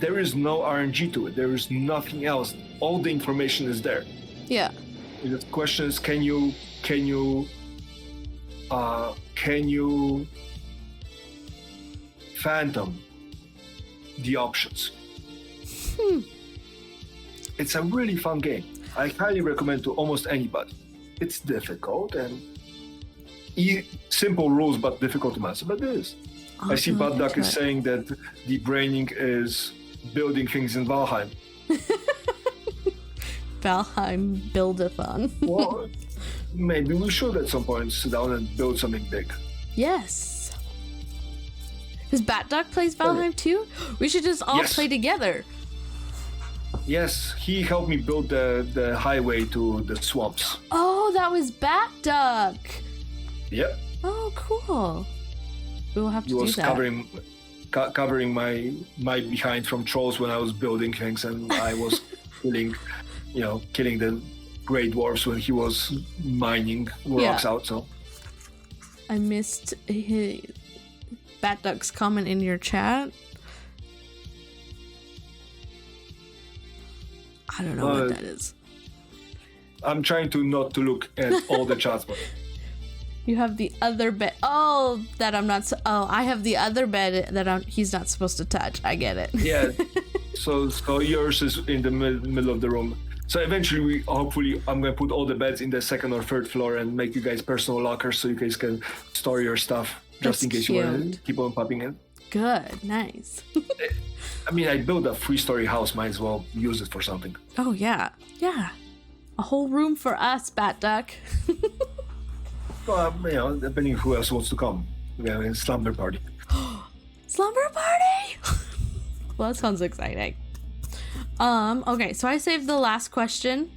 there is no RNG to it. There is nothing else. All the information is there. Yeah. And the question is, can you phantom the options? It's a really fun game. I highly recommend to almost anybody. It's difficult and simple rules, but difficult to master. But it is. I see Bad Duck is saying that debraining is building things in Valheim. Valheim build-a-thon. Well, maybe we should at some point sit down and build something big. Yes. Because Bat Duck plays Valheim too? We should just all play together. Yes, he helped me build the highway to the swamps. Oh, that was Bat Duck. Yep. Oh, cool. We will have to do that. He was covering my behind from trolls when I was building things, and I was killing the Grey Dwarfs when he was mining rocks out. So I missed Bat Duck's comment in your chat. I don't know what that is. I'm trying to not to look at all the chats, but you have the other bed. Oh, that I'm not. I have the other bed that he's not supposed to touch. I get it. Yeah. So yours is in the middle of the room. So eventually, hopefully, I'm gonna put all the beds in the second or third floor and make you guys personal lockers so you guys can store your stuff just in case you want to keep on popping in. Good, nice. I mean, I built a 3-story house. Might as well use it for something. Oh yeah. A whole room for us, Bat Duck. Well, depending who else wants to come. We have a slumber party. Slumber party? Well, that sounds exciting. Okay, so I saved the last question,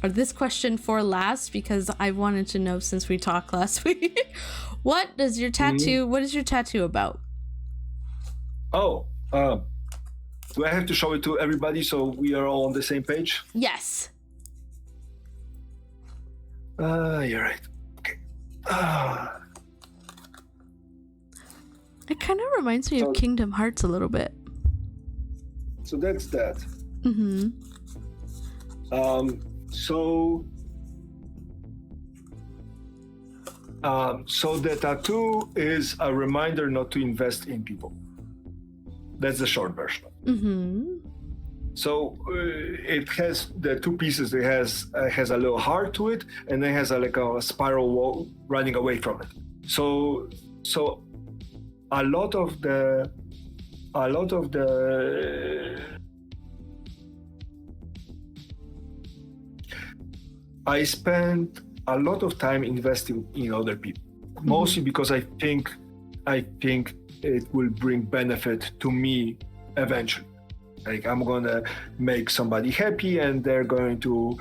or this question for last, because I wanted to know since we talked last week. What is your tattoo about? Oh, do I have to show it to everybody so we are all on the same page? Yes. You're right. Okay. It kind of reminds me of Kingdom Hearts a little bit. So that's that. Mm-hmm. So the tattoo is a reminder not to invest in people. That's the short version. Mm-hmm. So it has the two pieces. It has a little heart to it, and it has like a spiral wall running away from it. So a lot of the I spend a lot of time investing in other people, mostly because I think it will bring benefit to me eventually. Like I'm gonna make somebody happy, and they're going to,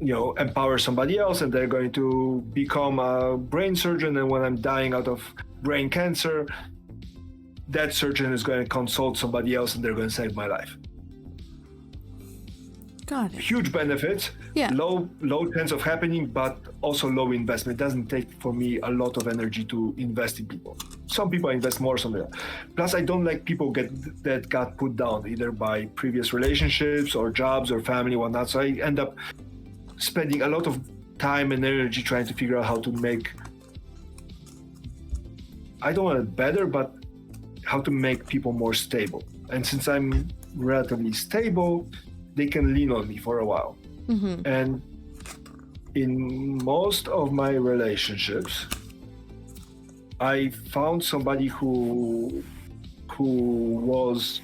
empower somebody else, and they're going to become a brain surgeon. And when I'm dying out of brain cancer, that surgeon is going to consult somebody else, and they're going to save my life. Got it. Huge benefits, Yeah. low chance of happening, but also low investment. It doesn't take for me a lot of energy to invest in people. Some people invest more, some less. Plus, I don't like people that got put down either by previous relationships or jobs or family or whatnot. So I end up spending a lot of time and energy trying to figure out how to make, I don't want it better, but how to make people more stable. And since I'm relatively stable, they can lean on me for a while. Mm-hmm. And in most of my relationships, I found somebody who was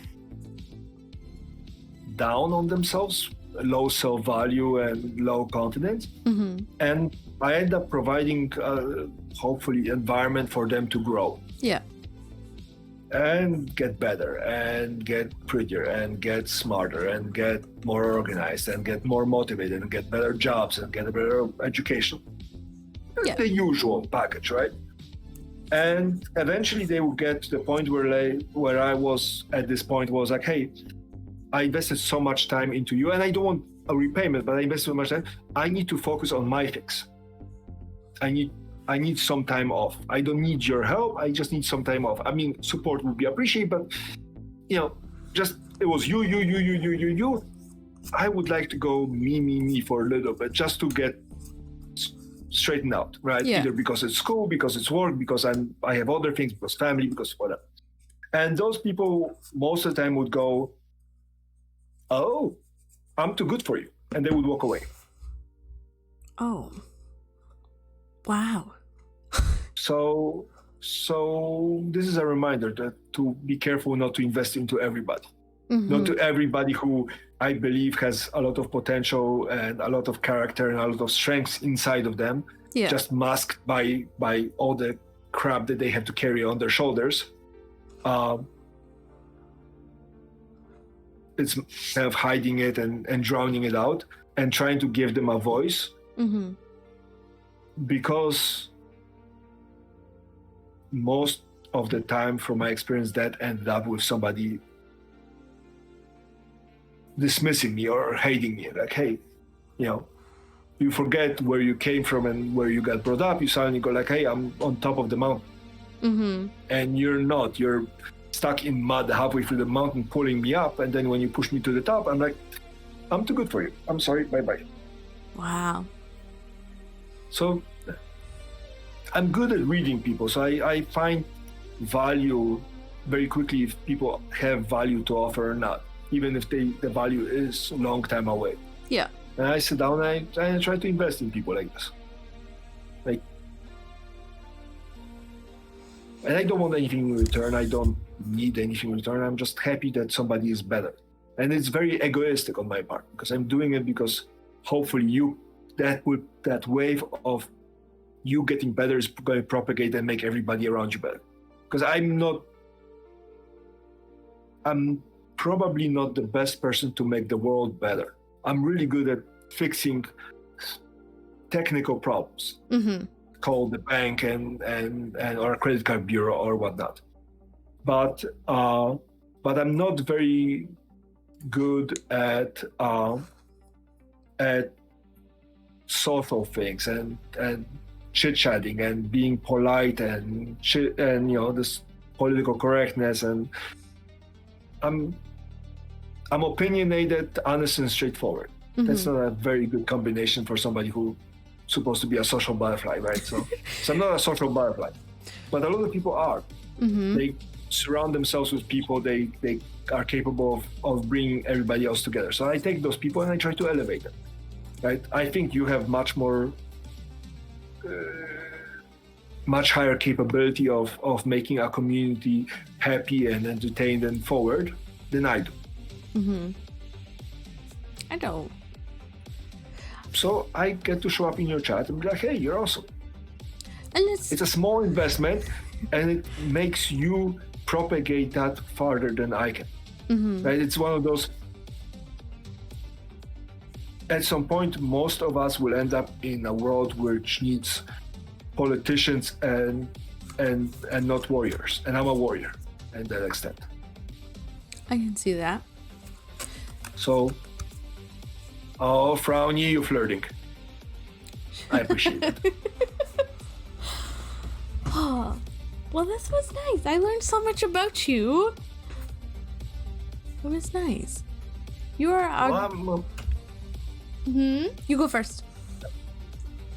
down on themselves, low self-value and low confidence. Mm-hmm. And I end up providing, hopefully, environment for them to grow. Yeah. And get better and get prettier and get smarter and get more organized and get more motivated and get better jobs and get a better education. Yeah. The usual package, right? And eventually they will get to the point where I was at this point was like, hey, I invested so much time into you, and I don't want a repayment, but I invested so much time. I need to focus on my fix. I need some time off. I don't need your help. I just need some time off. I mean, support would be appreciated, but just it was you. I would like to go me for a little bit just to get straightened out, right? Yeah. Either because it's school, because it's work, because I have other things, because family, because whatever. And those people most of the time would go, "Oh, I'm too good for you," and they would walk away. Oh. Wow. So this is a reminder that to be careful not to invest into everybody. Mm-hmm. Not to everybody who I believe has a lot of potential and a lot of character and a lot of strengths inside of them, Yeah. just masked by all the crap that they have to carry on their shoulders. It's kind of hiding it and drowning it out and trying to give them a voice. Mm-hmm. Because most of the time, from my experience, that ended up with somebody dismissing me or hating me. Like, hey, you forget where you came from and where you got brought up. You suddenly go like, hey, I'm on top of the mountain. Mm-hmm. And you're not. You're stuck in mud halfway through the mountain pulling me up. And then when you push me to the top, I'm like, I'm too good for you. I'm sorry. Bye-bye. Wow. So I'm good at reading people. So I find value very quickly if people have value to offer or not, even if the value is a long time away. Yeah. And I sit down and I try to invest in people like this. And I don't want anything in return. I don't need anything in return. I'm just happy that somebody is better. And it's very egoistic on my part because I'm doing it because hopefully that wave of you getting better is going to propagate and make everybody around you better. Because I'm probably not the best person to make the world better. I'm really good at fixing technical problems, Mm-hmm. call the bank and or a credit card bureau or whatnot. But I'm not very good at social things and chit-chatting and being polite and this political correctness, and I'm opinionated, honest, and straightforward. Mm-hmm. That's not a very good combination for somebody who's supposed to be a social butterfly, right? So I'm not a social butterfly, but a lot of people are. Mm-hmm. They surround themselves with people. They are capable of bringing everybody else together. So I take those people and I try to elevate them, right? I think you have much more, much higher capability of making a community happy and entertained and forward than I do. Mm-hmm. I don't. So I get to show up in your chat and be like, hey, you're awesome. And It's a small investment and it makes you propagate that farther than I can. Mm-hmm. Right? It's one of those, at some point, most of us will end up in a world which needs politicians and not warriors. And I'm a warrior to that extent. I can see that. So, oh, Frowny, you're flirting. I appreciate it. Oh, well, this was nice. I learned so much about you. It was nice. You are. Well, You go first.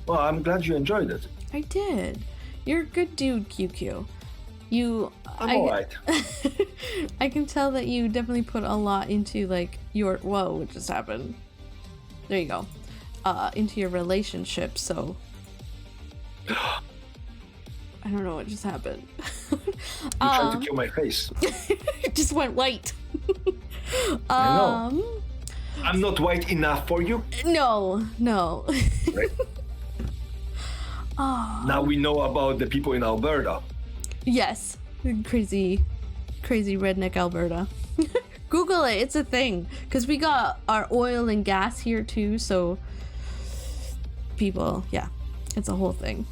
well, I'm glad you enjoyed it. I did. You're a good dude, QQ. I'm alright. I can tell that you definitely put a lot into like your. Whoa, what just happened? There you go. Into your relationship. So. I don't know what just happened. You tried to kill my face. It just went white. I know. I'm not white enough for you. No. Right? Now we know about the people in Alberta. Yes. Crazy redneck Alberta. Google it. It's a thing. Because we got our oil and gas here too. So people, yeah, it's a whole thing.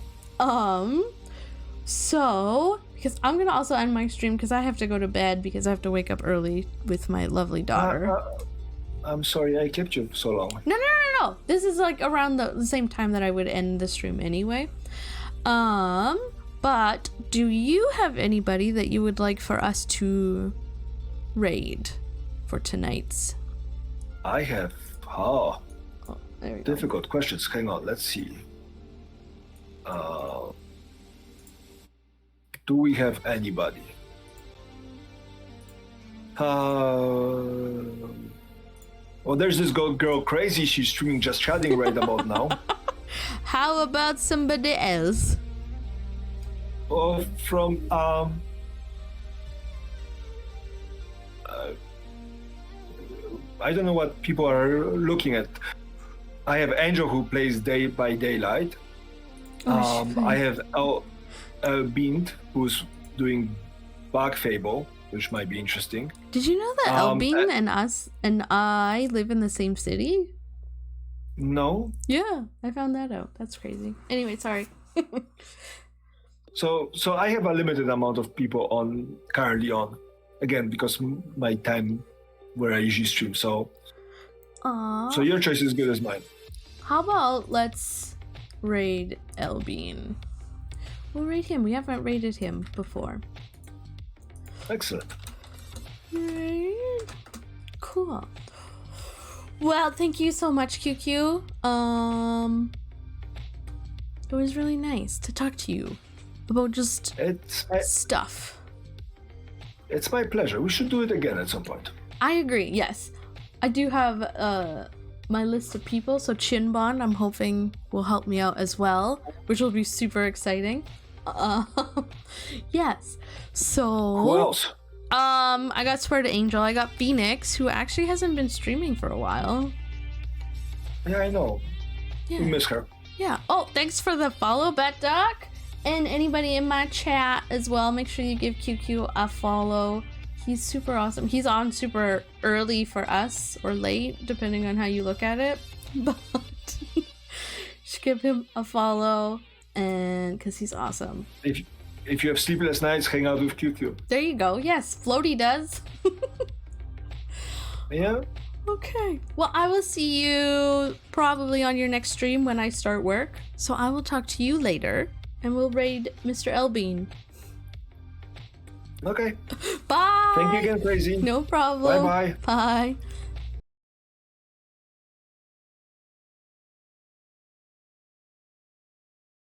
So, because I'm going to also end my stream because I have to go to bed because I have to wake up early with my lovely daughter. I'm sorry I kept you so long. No. This is like around the same time that I would end the stream anyway. But do you have anybody that you would like for us to raid for tonight's? I have, There we go. difficult questions. Hang on, let's see. Do we have anybody? Well, there's this girl Crazy. She's streaming Just Chatting right about now. How about somebody else? From I don't know what people are looking at. I have Angel who plays Day by Daylight. I have Beant who's doing Bug Fable, which might be interesting. Did you know that Elbean and us and I live in the same city? No. Yeah, I found that out. That's crazy. Anyway, sorry. So I have a limited amount of people currently on, again, because my time where I usually stream. So your choice is good as mine. How about let's raid Elbean? We'll raid him. We haven't raided him before. Excellent. Right. Cool. Well, thank you so much, QQ. It was really nice to talk to you about just stuff. It's my pleasure. We should do it again at some point. I agree. Yes, I do have my list of people. So Chinbon, I'm hoping will help me out as well, which will be super exciting. Yes. So who else? I got Swear Angel. I got Phoenix, who actually hasn't been streaming for a while. Yeah, I know. Yeah. We miss her. Yeah. Oh, thanks for the follow, BetDoc. And anybody in my chat as well, make sure you give QQ a follow. He's super awesome. He's on super early for us, or late, depending on how you look at it. But just give him a follow, and because he's awesome. If you have sleepless nights, hang out with QQ. There you go. Yes, Floaty does. Yeah. Okay. Well, I will see you probably on your next stream when I start work. So I will talk to you later, and we'll raid Mr. Elbean. Okay. Bye. Thank you again, Crazy. No problem. Bye-bye. Bye.